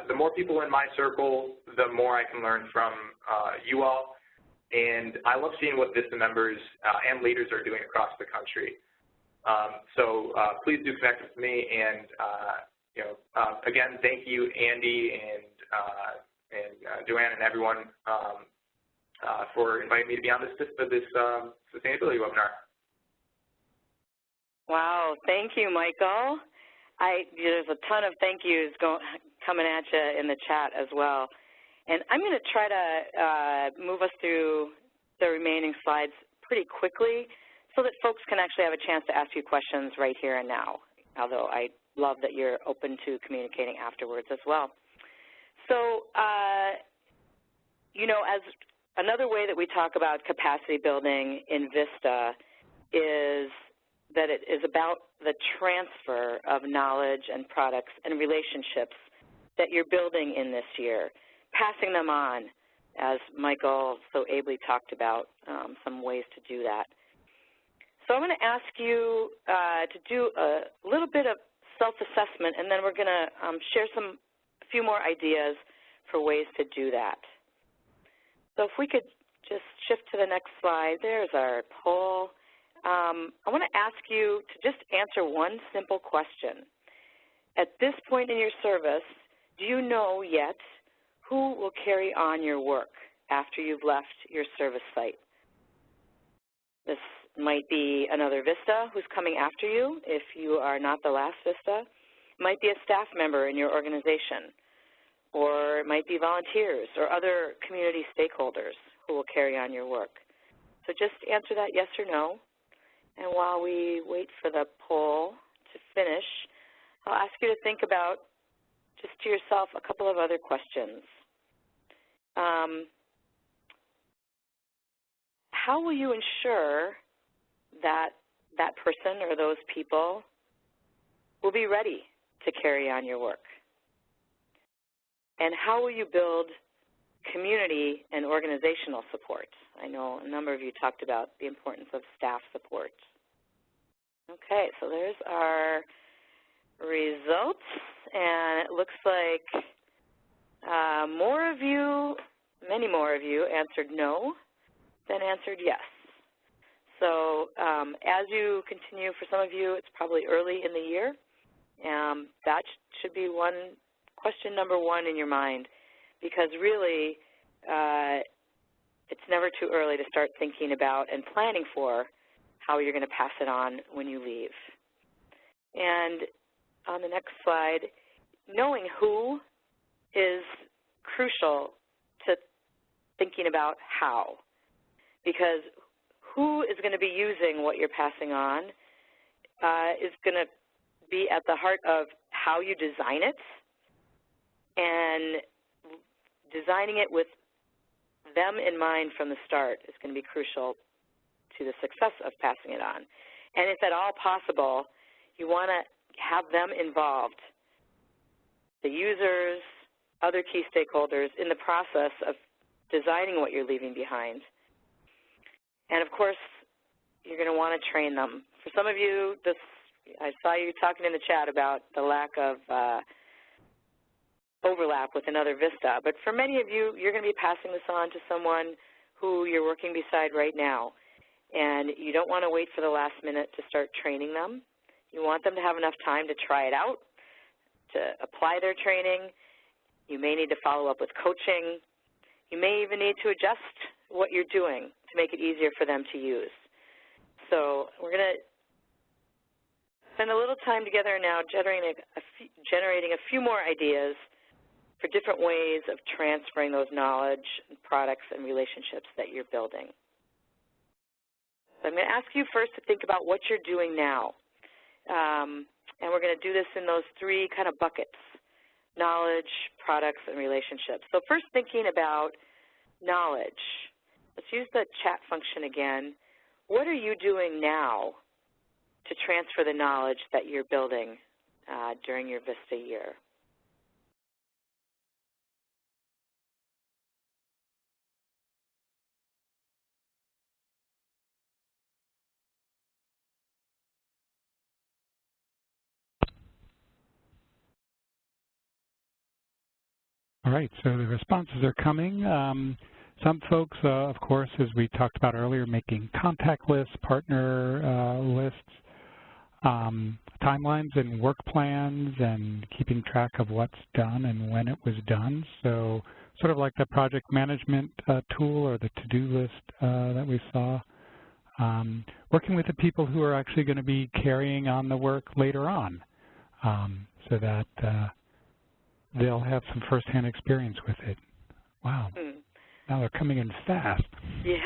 the more people in my circle, the more I can learn from you all. And I love seeing what VISTA members and leaders are doing across the country. So please do connect with me. And again, thank you, Andy and Joanne and everyone for inviting me to be on this sustainability webinar. Wow, thank you, Michael. There's a ton of thank yous coming at you in the chat as well. And I'm going to try to move us through the remaining slides pretty quickly so that folks can actually have a chance to ask you questions right here and now, although I love that you're open to communicating afterwards as well. So, as another way that we talk about capacity building in VISTA is that it is about the transfer of knowledge and products and relationships that you're building in this year, passing them on, as Michael so ably talked about, some ways to do that. So I'm going to ask you to do a little bit of self-assessment, and then we're going to share a few more ideas for ways to do that. So if we could just shift to the next slide. There's our poll. I want to ask you to just answer one simple question. At this point in your service, do you know yet who will carry on your work after you've left your service site? This might be another VISTA who's coming after you if you are not the last VISTA. It might be a staff member in your organization, or it might be volunteers or other community stakeholders who will carry on your work. So just answer that yes or no. And while we wait for the poll to finish, I'll ask you to think about, just to yourself, a couple of other questions. How will you ensure that that person or those people will be ready to carry on your work? And how will you build community and organizational support? I know a number of you talked about the importance of staff support. Okay, so there's our results, and it looks like many more of you answered no than answered yes. So as you continue, for some of you, it's probably early in the year. That should be question number one in your mind, because really it's never too early to start thinking about and planning for how you're going to pass it on when you leave. And on the next slide, knowing who is crucial to thinking about how, because who is going to be using what you're passing on is going to be at the heart of how you design it, and designing it with them in mind from the start is going to be crucial to the success of passing it on. And if at all possible, you want to have them involved, the users, other key stakeholders, in the process of designing what you're leaving behind. And of course, you're going to want to train them. For some of you, I saw you talking in the chat about the lack of overlap with another VISTA, but for many of you, you're going to be passing this on to someone who you're working beside right now, and you don't want to wait for the last minute to start training them. You want them to have enough time to try it out, to apply their training. You may need to follow up with coaching. You may even need to adjust what you're doing to make it easier for them to use. So we're going to spend a little time together now generating a few more ideas for different ways of transferring those knowledge, products, and relationships that you're building. So I'm going to ask you first to think about what you're doing now. And we're going to do this in those three kind of buckets: knowledge, products, and relationships. So first, thinking about knowledge. Let's use the chat function again. What are you doing now to transfer the knowledge that you're building during your VISTA year? All right, so the responses are coming. Some folks, of course, as we talked about earlier, making contact lists, partner lists, timelines and work plans, and keeping track of what's done and when it was done. So sort of like the project management tool or the to-do list that we saw. Working with the people who are actually going to be carrying on the work later on so that they'll have some firsthand experience with it. Wow. Now they're coming in fast. Yeah.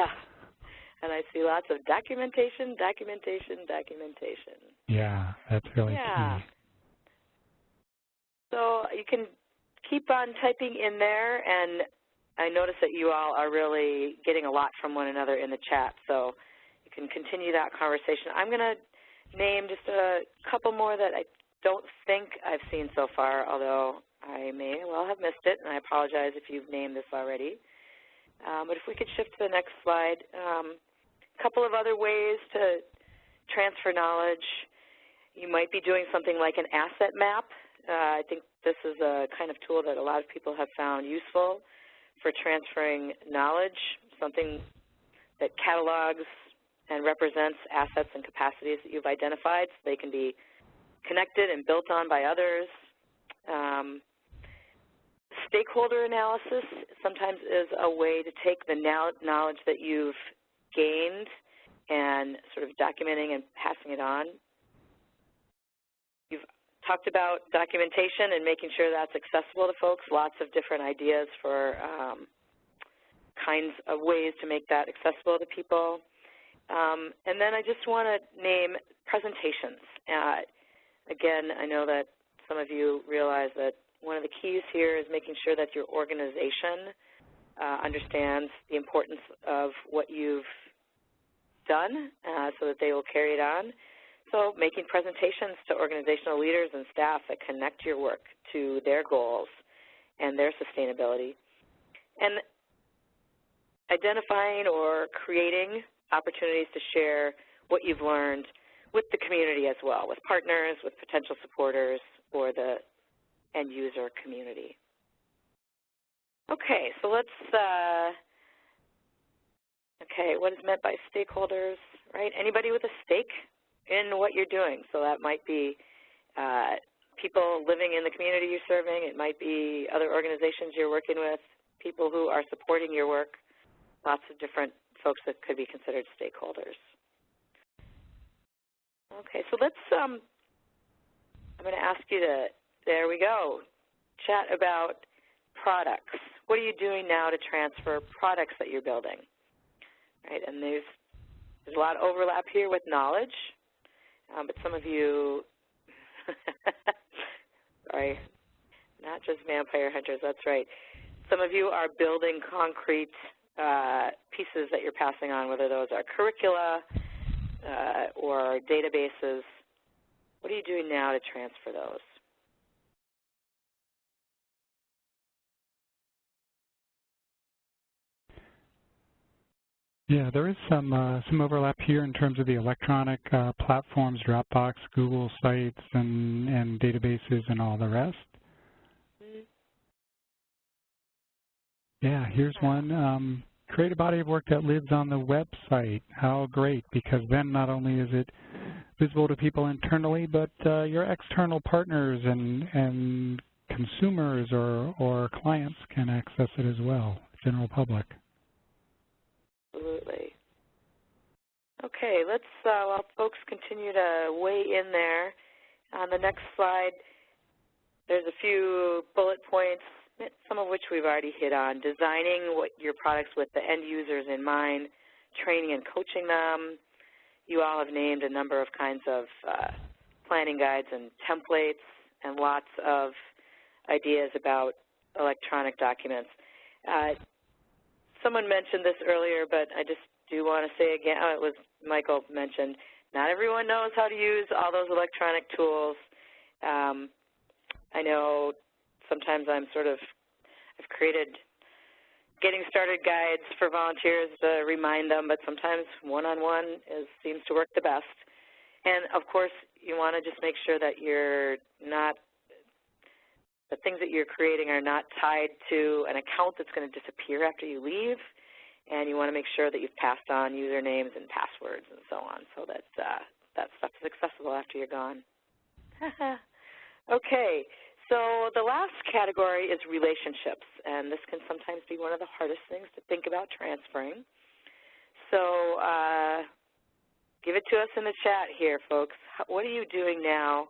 And I see lots of documentation, documentation, documentation. Yeah, that's really key. So you can keep on typing in there, and I notice that you all are really getting a lot from one another in the chat, so you can continue that conversation. I'm going to name just a couple more that I don't think I've seen so far, although I may well have missed it, and I apologize if you've named this already. But if we could shift to the next slide. A couple of other ways to transfer knowledge. You might be doing something like an asset map. I think this is a kind of tool that a lot of people have found useful for transferring knowledge, something that catalogs and represents assets and capacities that you've identified so they can be connected and built on by others. Stakeholder analysis sometimes is a way to take the knowledge that you've gained and sort of documenting and passing it on. You've talked about documentation and making sure that's accessible to folks, lots of different ideas for kinds of ways to make that accessible to people. And then I just want to name presentations. Again, I know that some of you realize that one of the keys here is making sure that your organization understands the importance of what you've done so that they will carry it on. So making presentations to organizational leaders and staff that connect your work to their goals and their sustainability. And identifying or creating opportunities to share what you've learned with the community as well, with partners, with potential supporters, or the end user community. Okay, so let's, what is meant by stakeholders, right? Anybody with a stake in what you're doing. So that might be people living in the community you're serving. It might be other organizations you're working with, people who are supporting your work, lots of different folks that could be considered stakeholders. Okay, so let's, I'm going to ask you to, there we go, chat about products. What are you doing now to transfer products that you're building? Right, and there's a lot of overlap here with knowledge, but some of you, sorry, not just vampire hunters, that's right. Some of you are building concrete pieces that you're passing on, whether those are curricula or databases. What are you doing now to transfer those? Yeah, there is some overlap here in terms of the electronic platforms, Dropbox, Google Sites, and databases, and all the rest. Yeah, here's one. Create a body of work that lives on the website. How great, because then not only is it visible to people internally, but your external partners and consumers or clients can access it as well, general public. Absolutely. Okay, let's, while folks continue to weigh in there, on the next slide, there's a few bullet points, some of which we've already hit on. Designing your products with the end users in mind, training and coaching them. You all have named a number of kinds of planning guides and templates and lots of ideas about electronic documents. Someone mentioned this earlier, but I just do want to say again, it was Michael mentioned, not everyone knows how to use all those electronic tools. I know sometimes I've created getting started guides for volunteers to remind them, but sometimes one-on-one seems to work the best. And of course, you want to just make sure that you're not the things that you're creating are not tied to an account that's going to disappear after you leave, and you want to make sure that you've passed on usernames and passwords and so on, so that that stuff is accessible after you're gone. Okay, so the last category is relationships, and this can sometimes be one of the hardest things to think about transferring. So give it to us in the chat here, folks. What are you doing now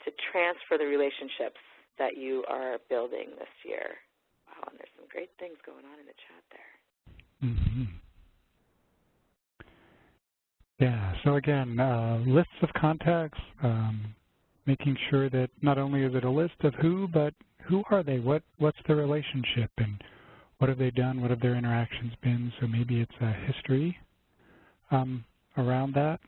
to transfer the relationships that you are building this year? Wow, and there's some great things going on in the chat there. Mm-hmm. Yeah, so again, lists of contacts, making sure that not only is it a list of who, but who are they? What's the relationship, and what have they done? What have their interactions been? So maybe it's a history around that.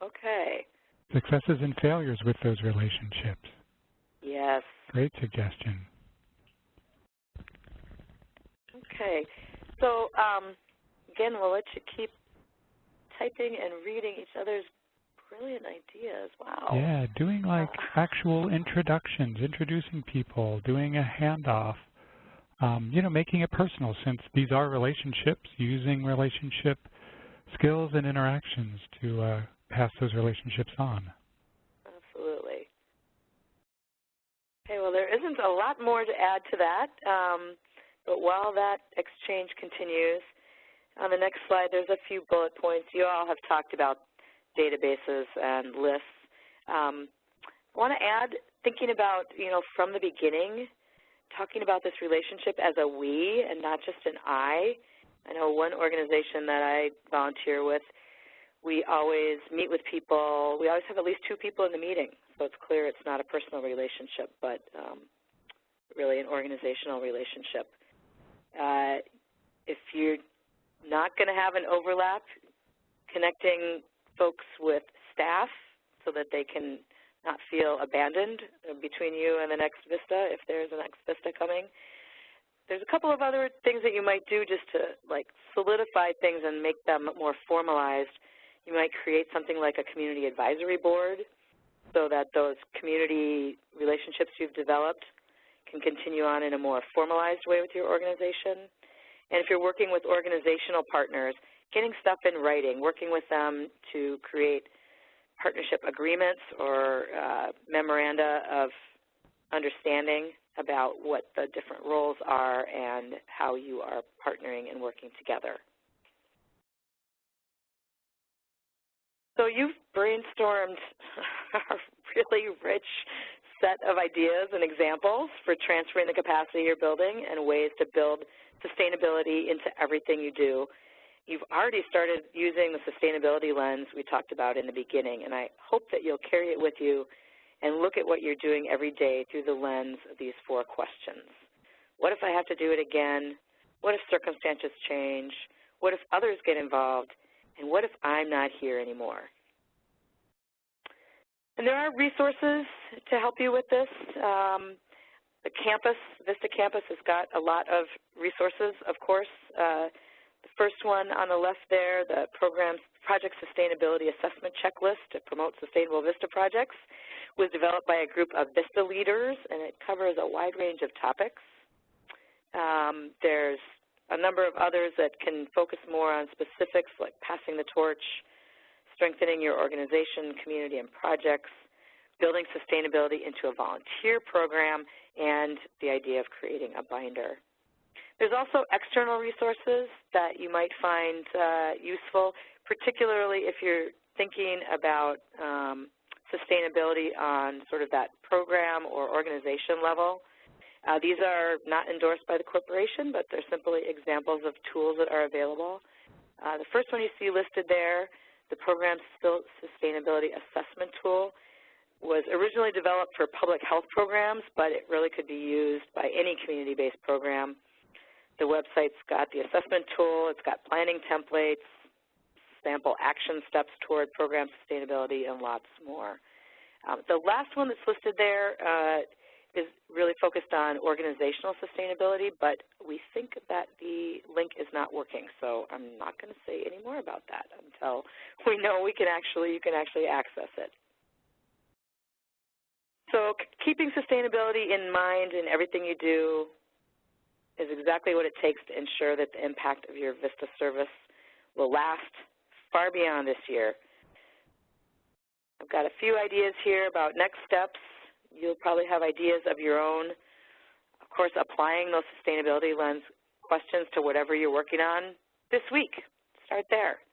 Okay. Successes and failures with those relationships. Yes. Great suggestion. Okay. So, again, we'll let you keep typing and reading each other's brilliant ideas. Wow. Yeah, doing like actual introductions, introducing people, doing a handoff, you know, making it personal, since these are relationships, using relationship skills and interactions to pass those relationships on. Absolutely. Okay, well, there isn't a lot more to add to that, but while that exchange continues, on the next slide there's a few bullet points. You all have talked about databases and lists. I want to add, thinking about, you know, from the beginning, talking about this relationship as a we and not just an I. I know one organization that I volunteer with, we always meet with people. We always have at least 2 people in the meeting, so it's clear it's not a personal relationship, but really an organizational relationship. If you're not going to have an overlap, connecting folks with staff so that they can not feel abandoned between you and the next VISTA, if there's a next VISTA coming. There's a couple of other things that you might do just to like solidify things and make them more formalized. You might create something like a community advisory board so that those community relationships you've developed can continue on in a more formalized way with your organization. And if you're working with organizational partners, getting stuff in writing, working with them to create partnership agreements or memoranda of understanding about what the different roles are and how you are partnering and working together. So you've brainstormed a really rich set of ideas and examples for transferring the capacity you're building and ways to build sustainability into everything you do. You've already started using the sustainability lens we talked about in the beginning, and I hope that you'll carry it with you and look at what you're doing every day through the lens of these 4 questions. What if I have to do it again? What if circumstances change? What if others get involved? And what if I'm not here anymore? And there are resources to help you with this. The campus, VISTA campus, has got a lot of resources, of course. The first one on the left there, the program's Project Sustainability Assessment Checklist to promote sustainable VISTA projects, was developed by a group of VISTA leaders, and it covers a wide range of topics. There's a number of others that can focus more on specifics like passing the torch, strengthening your organization, community, and projects, building sustainability into a volunteer program, and the idea of creating a binder. There's also external resources that you might find useful, particularly if you're thinking about sustainability on sort of that program or organization level. These are not endorsed by the corporation, but they're simply examples of tools that are available. The first one you see listed there, the Program Sustainability Assessment Tool, was originally developed for public health programs, but it really could be used by any community-based program. The website's got the assessment tool, it's got planning templates, sample action steps toward program sustainability, and lots more. The last one that's listed there is really focused on organizational sustainability, but we think that the link is not working, so I'm not going to say any more about that until we know you can actually access it. So keeping sustainability in mind in everything you do is exactly what it takes to ensure that the impact of your VISTA service will last far beyond this year. I've got a few ideas here about next steps. You'll probably have ideas of your own. Of course, applying those sustainability lens questions to whatever you're working on this week. Start there.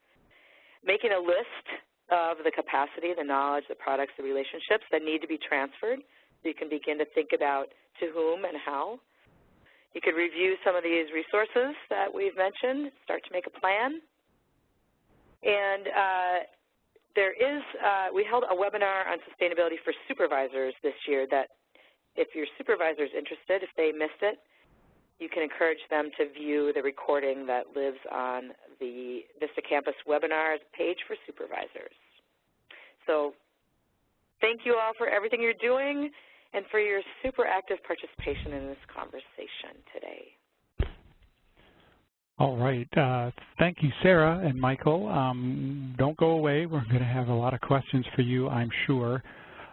Making a list of the capacity, the knowledge, the products, the relationships that need to be transferred so you can begin to think about to whom and how. You could review some of these resources that we've mentioned, start to make a plan. And we held a webinar on sustainability for supervisors this year that if your supervisor is interested, if they missed it, you can encourage them to view the recording that lives on the VISTA Campus webinars page for supervisors. So thank you all for everything you're doing and for your super active participation in this conversation today. All right. Thank you, Sarah and Michael. Don't go away. We're going to have a lot of questions for you, I'm sure.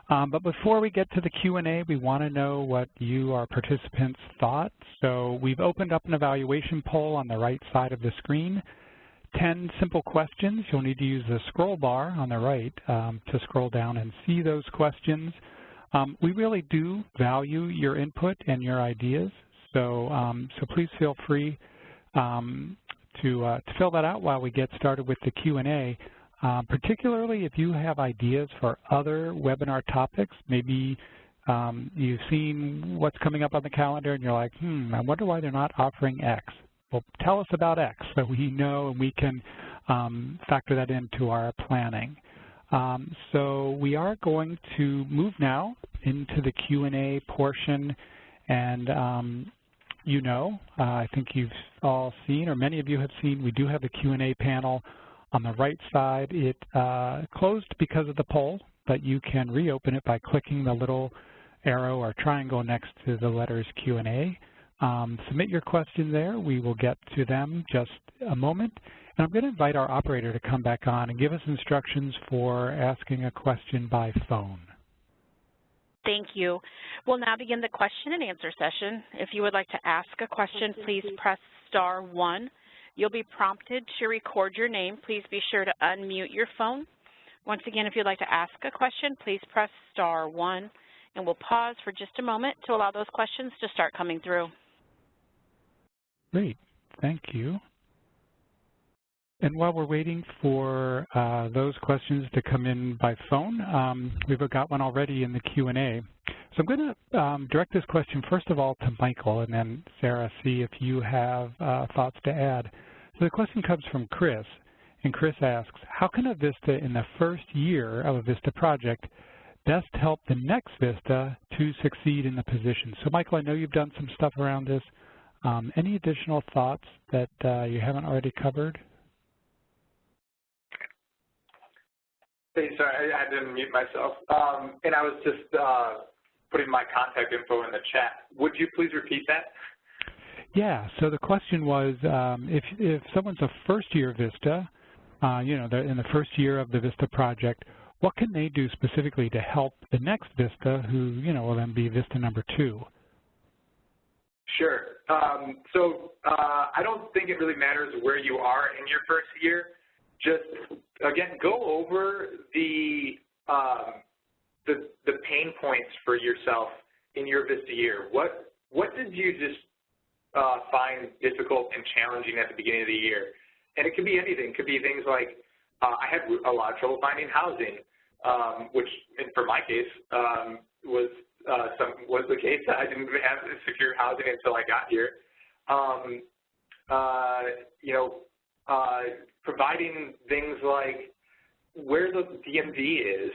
But before we get to the Q&A, we want to know what you, our participants, thought. So we've opened up an evaluation poll on the right side of the screen. 10 simple questions. You'll need to use the scroll bar on the right to scroll down and see those questions. We really do value your input and your ideas, so please feel free to fill that out while we get started with the Q&A. Particularly if you have ideas for other webinar topics, maybe you've seen what's coming up on the calendar and you're like, I wonder why they're not offering X. Well, tell us about X so we know and we can factor that into our planning. So we are going to move now into the Q&A portion, and I think you've all seen, or many of you have seen, we do have the Q&A panel on the right side. It closed because of the poll, but you can reopen it by clicking the little arrow or triangle next to the letters Q&A. Submit your question there. We will get to them just a moment. And I'm going to invite our operator to come back on and give us instructions for asking a question by phone. Thank you. We'll now begin the question and answer session. If you would like to ask a question, please press *1. You'll be prompted to record your name. Please be sure to unmute your phone. Once again, if you'd like to ask a question, please press *1. And we'll pause for just a moment to allow those questions to start coming through. Great. Thank you. And while we're waiting for those questions to come in by phone, we've got one already in the Q&A. So I'm going to direct this question first of all to Michael, and then Sarah, see if you have thoughts to add. So the question comes from Chris, and Chris asks, how can a VISTA in the first year of a VISTA project best help the next VISTA to succeed in the position? So Michael, I know you've done some stuff around this. Any additional thoughts that you haven't already covered? Hey, sorry, I didn't mute myself. And I was just putting my contact info in the chat. Would you please repeat that? Yeah, so the question was, if someone's a first-year VISTA, they're in the first year of the VISTA project, what can they do specifically to help the next VISTA who, will then be VISTA number 2? Sure. So I don't think it really matters where you are in your first year. Just, again, go over the pain points for yourself in your VISTA year. What did you just find difficult and challenging at the beginning of the year? And it could be anything. It could be things like I had a lot of trouble finding housing, which, for my case, was the case. I didn't have secure housing until I got here. Providing things like where the DMV is,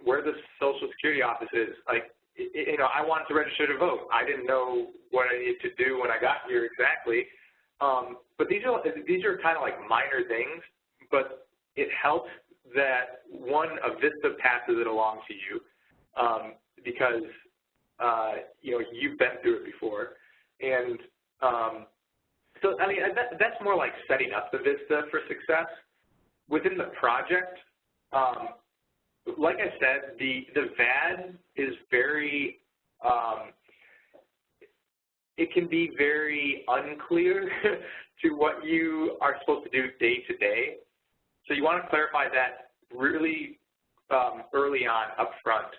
where the Social Security office is. Like, I wanted to register to vote. I didn't know what I needed to do when I got here exactly. But these are kind of like minor things, but it helps that a VISTA passes it along to you because you've been through it before, and so I mean that's more like setting up the VISTA for success. Within the project, like I said, the VAD is very, it can be very unclear to what you are supposed to do day to day. So you want to clarify that really early on up front.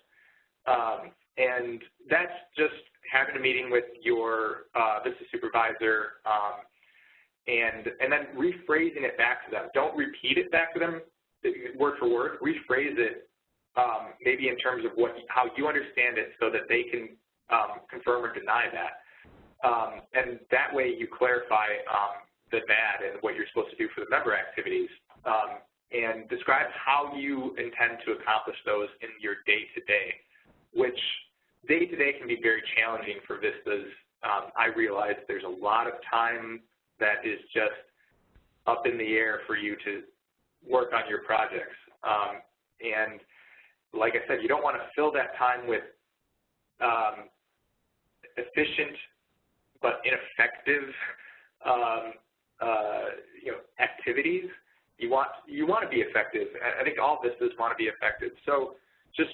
And that's just having a meeting with your VISTA supervisor and then rephrasing it back to them. Don't repeat it back to them word for word. Rephrase it maybe in terms of how you understand it so that they can confirm or deny that. And that way you clarify the VAD and what you're supposed to do for the member activities and describe how you intend to accomplish those in your day-to-day, which day-to-day can be very challenging for VISTAs. I realize there's a lot of time that is just up in the air for you to work on your projects. And like I said, you don't want to fill that time with efficient but ineffective activities. You want to be effective. I think all VISTAs want to be effective. So just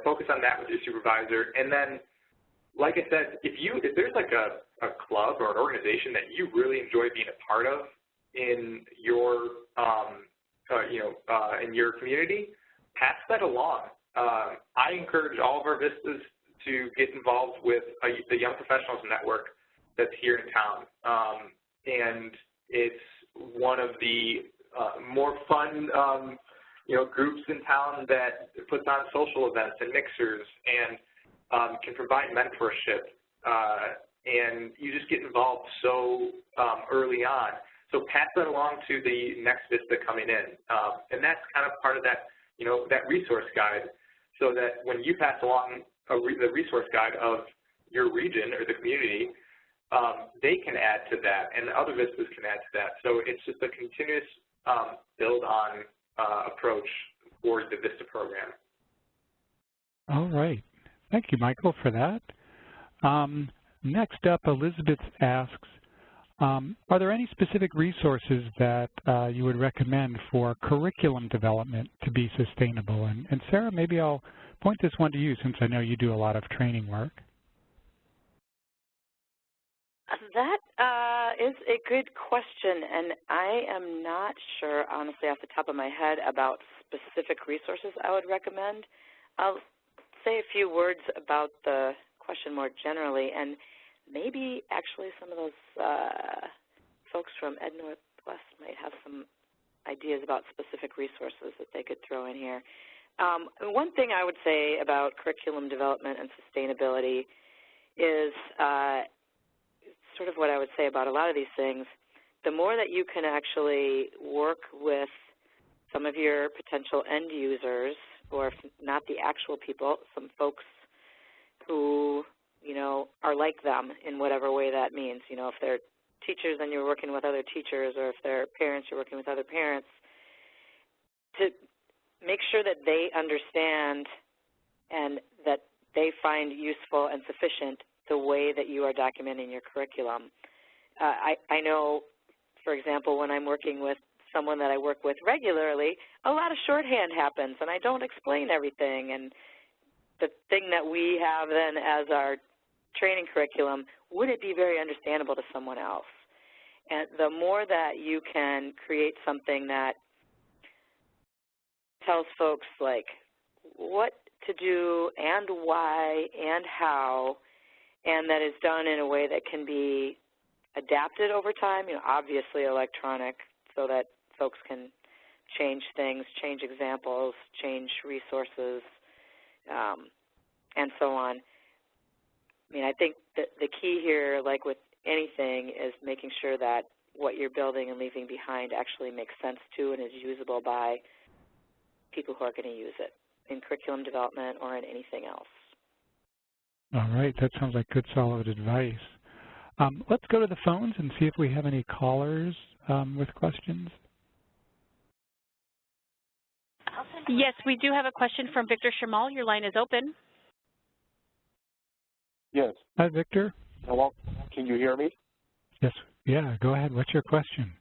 focus on that with your supervisor. And then, like I said, if there's like a club or an organization that you really enjoy being a part of in your in your community, pass that along. I encourage all of our VISTAs to get involved with the Young Professionals Network that's here in town. And it's one of the more fun groups in town that puts on social events and mixers and can provide mentorship. And you just get involved so early on. So pass that along to the next VISTA coming in. And that's kind of part of that, that resource guide, so that when you pass along the resource guide of your region or the community, they can add to that, and other VISTAs can add to that. So it's just a continuous build-on approach for the VISTA program. All right. Thank you, Michael, for that. Next up, Elizabeth asks, are there any specific resources that you would recommend for curriculum development to be sustainable? And Sarah, maybe I'll point this one to you since I know you do a lot of training work. That is a good question, and I am not sure, honestly, off the top of my head about specific resources I would recommend. I'll say a few words about the question more generally, and maybe actually some of those folks from Ed Northwest might have some ideas about specific resources that they could throw in here. One thing I would say about curriculum development and sustainability is sort of what I would say about a lot of these things. The more that you can actually work with some of your potential end users, or if not the actual people, some folks who are like them in whatever way that means. If they're teachers, then you're working with other teachers, or if they're parents, you're working with other parents, to make sure that they understand and that they find useful and sufficient the way that you are documenting your curriculum. I know, for example, when I'm working with someone that I work with regularly, a lot of shorthand happens, and I don't explain everything. And the thing that we have then as our training curriculum, would it be very understandable to someone else? And the more that you can create something that tells folks like what to do and why and how, and that is done in a way that can be adapted over time, obviously electronic, so that folks can change things, change examples, change resources, and so on. I think that the key here, like with anything, is making sure that what you're building and leaving behind actually makes sense to and is usable by people who are going to use it in curriculum development or in anything else. All right, that sounds like good, solid advice. Let's go to the phones and see if we have any callers with questions. Yes, we do have a question from Victor Shamal. Your line is open. Yes. Hi, Victor. Hello. Can you hear me? Yes. Yeah, go ahead. What's your question?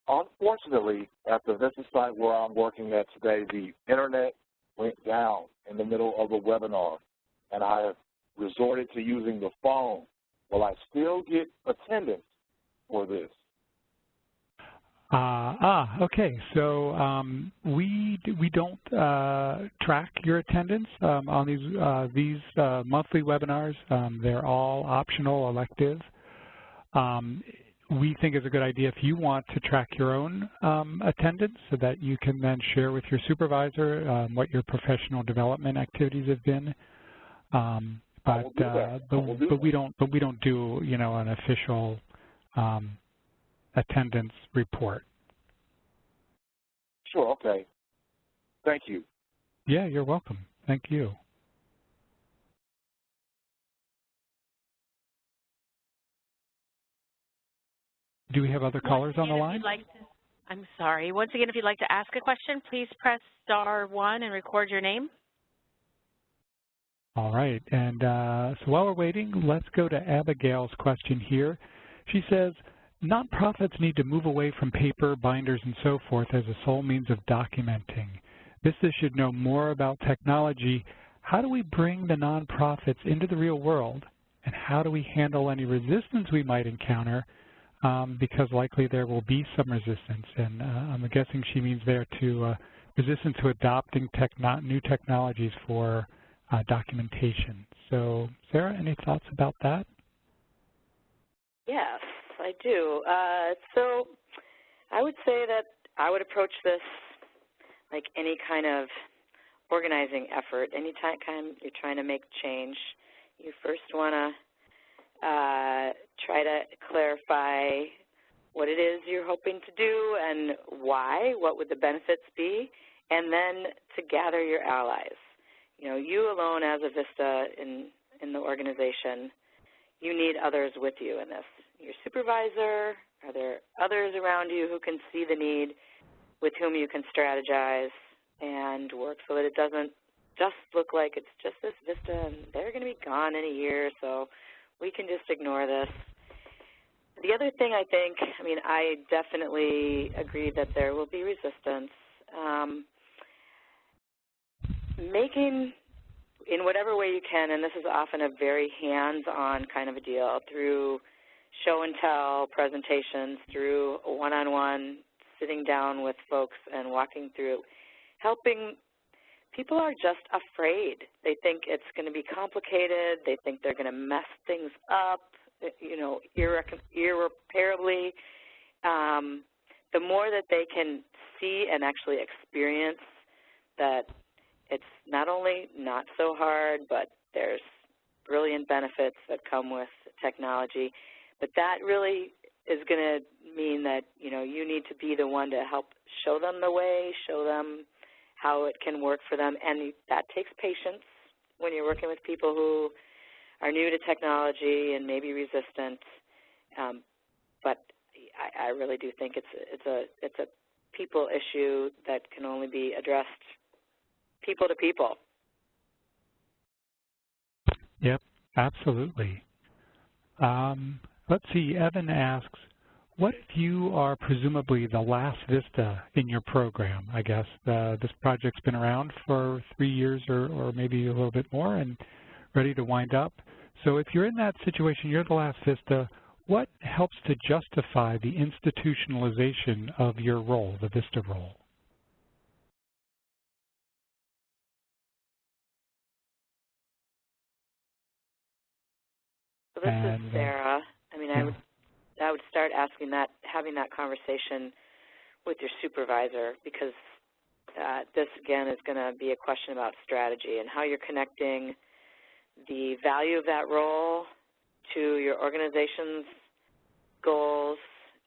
Unfortunately, at the VISTA site where I'm working at today, the internet went down in the middle of a webinar, and I have resorted to using the phone. Will I still get attendance for this? Okay. So we don't track your attendance on these monthly webinars. They're all optional, elective. We think it's a good idea if you want to track your own attendance so that you can then share with your supervisor what your professional development activities have been. But we don't do an official attendance report. Sure. Okay. Thank you. Yeah, you're welcome. Thank you. Do we have other callers on the line? I'm sorry. Once again, if you'd like to ask a question, please press *1 and record your name. All right. And so while we're waiting, let's go to Abigail's question here. She says, nonprofits need to move away from paper, binders, and so forth as a sole means of documenting. VISTA should know more about technology. How do we bring the nonprofits into the real world, and how do we handle any resistance we might encounter? Because likely there will be some resistance, and I'm guessing she means there to resistance to adopting new technologies for documentation. So, Sarah, any thoughts about that? Yes, I do. So I would say that I would approach this like any kind of organizing effort. Anytime you're trying to make change, you first want to try to clarify what it is you're hoping to do and why, what would the benefits be, and then to gather your allies. You alone as a VISTA in the organization, you need others with you in this. Your supervisor, are there others around you who can see the need, with whom you can strategize and work so that it doesn't just look like it's just this VISTA and they're going to be gone in a year, so we can just ignore this. The other thing I think, I definitely agree that there will be resistance. Making, in whatever way you can, and this is often a very hands-on kind of a deal, through show and tell presentations, through one-on-one, sitting down with folks and walking through, helping. People are just afraid. They think it's going to be complicated. They think they're going to mess things up, irreparably. The more that they can see and actually experience that it's not only not so hard, but there's brilliant benefits that come with technology. But that really is going to mean that, you need to be the one to help show them the way, show them how it can work for them, and that takes patience when you're working with people who are new to technology and maybe resistant. But I really do think it's a people issue that can only be addressed people to people. Yep, absolutely. Let's see. Evan asks, what if you are presumably the last VISTA in your program? I guess this project's been around for 3 years or maybe a little bit more and ready to wind up. So if you're in that situation, you're the last VISTA, what helps to justify the institutionalization of your role, the VISTA role? So this is Sarah. I would start having that conversation with your supervisor, because this, again, is going to be a question about strategy and how you're connecting the value of that role to your organization's goals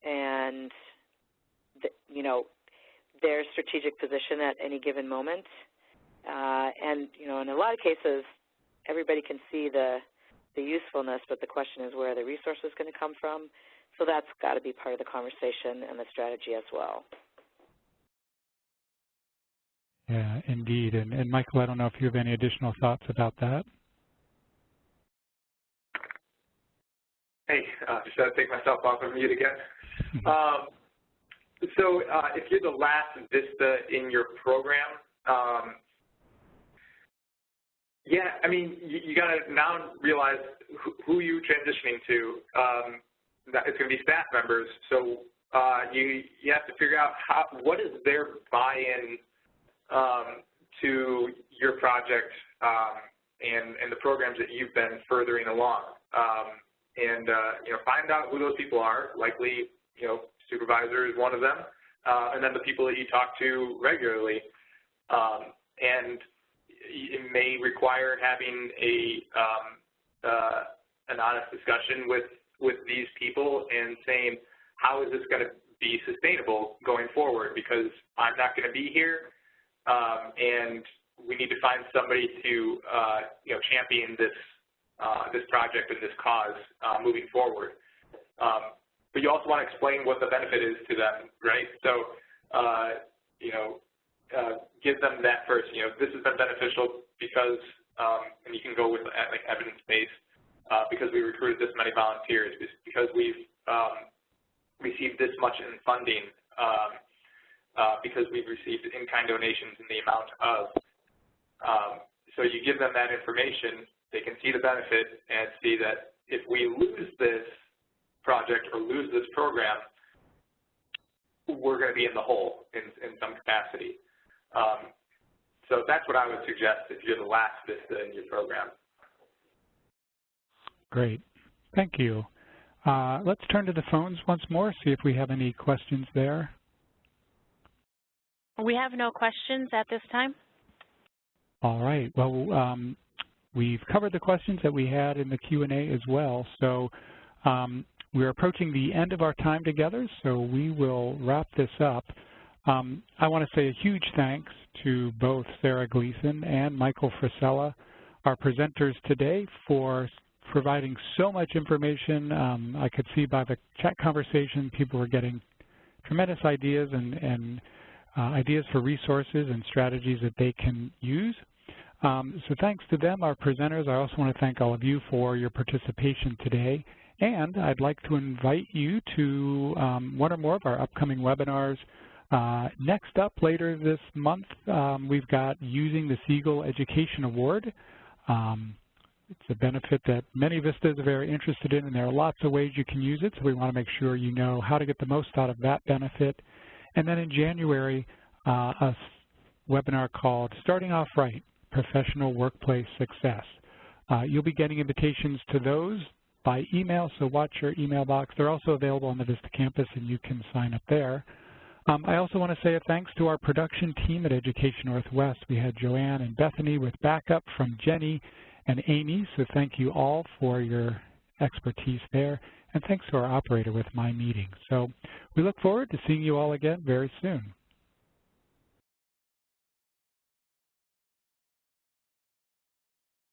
and, their strategic position at any given moment. And, in a lot of cases, everybody can see the usefulness, but the question is where the resource is going to come from. So that's got to be part of the conversation and the strategy as well. Yeah, indeed. And Michael, I don't know if you have any additional thoughts about that. Hey, just got to take myself off of mute again. So if you're the last VISTA in your program, yeah, I mean, you got to now realize who you're transitioning to. That it's going to be staff members, so you have to figure out what is their buy-in to your project and the programs that you've been furthering along, and you know, find out who those people are. Likely, you know, supervisor is one of them, and then the people that you talk to regularly, and it may require having an honest discussion with these people and saying, how is this going to be sustainable going forward? Because I'm not going to be here, and we need to find somebody to you know, champion this project and this cause moving forward. But you also want to explain what the benefit is to them, right? So you know, give them that first. You know, this has been beneficial because, and you can go with like evidence-based, because we recruited this many volunteers, because we've received this much in funding, because we've received in-kind donations in the amount of. So you give them that information, they can see the benefit and see that if we lose this project or lose this program, we're going to be in the hole in some capacity. So that's what I would suggest if you're the last VISTA in your program. Great. Thank you. Let's turn to the phones once more, see if we have any questions there. We have no questions at this time. All right. Well, we've covered the questions that we had in the Q&A as well. So we're approaching the end of our time together, so we will wrap this up. I want to say a huge thanks to both Sarah Gleason and Michael Frisella, our presenters today, for providing so much information. I could see by the chat conversation people were getting tremendous ideas and ideas for resources and strategies that they can use. So thanks to them, our presenters. I also want to thank all of you for your participation today. And I'd like to invite you to one or more of our upcoming webinars. Next up later this month, we've got Using the Siegel Education Award. It's a benefit that many VISTAs are very interested in, and there are lots of ways you can use it, so we want to make sure you know how to get the most out of that benefit. And then in January, a webinar called Starting Off Right, Professional Workplace Success. You'll be getting invitations to those by email, so watch your email box. They're also available on the VISTA campus, and you can sign up there. I also want to say a thanks to our production team at Education Northwest. We had Joanne and Bethany with backup from Jenny and Amy, so thank you all for your expertise there. And thanks to our operator with my meeting. So we look forward to seeing you all again very soon.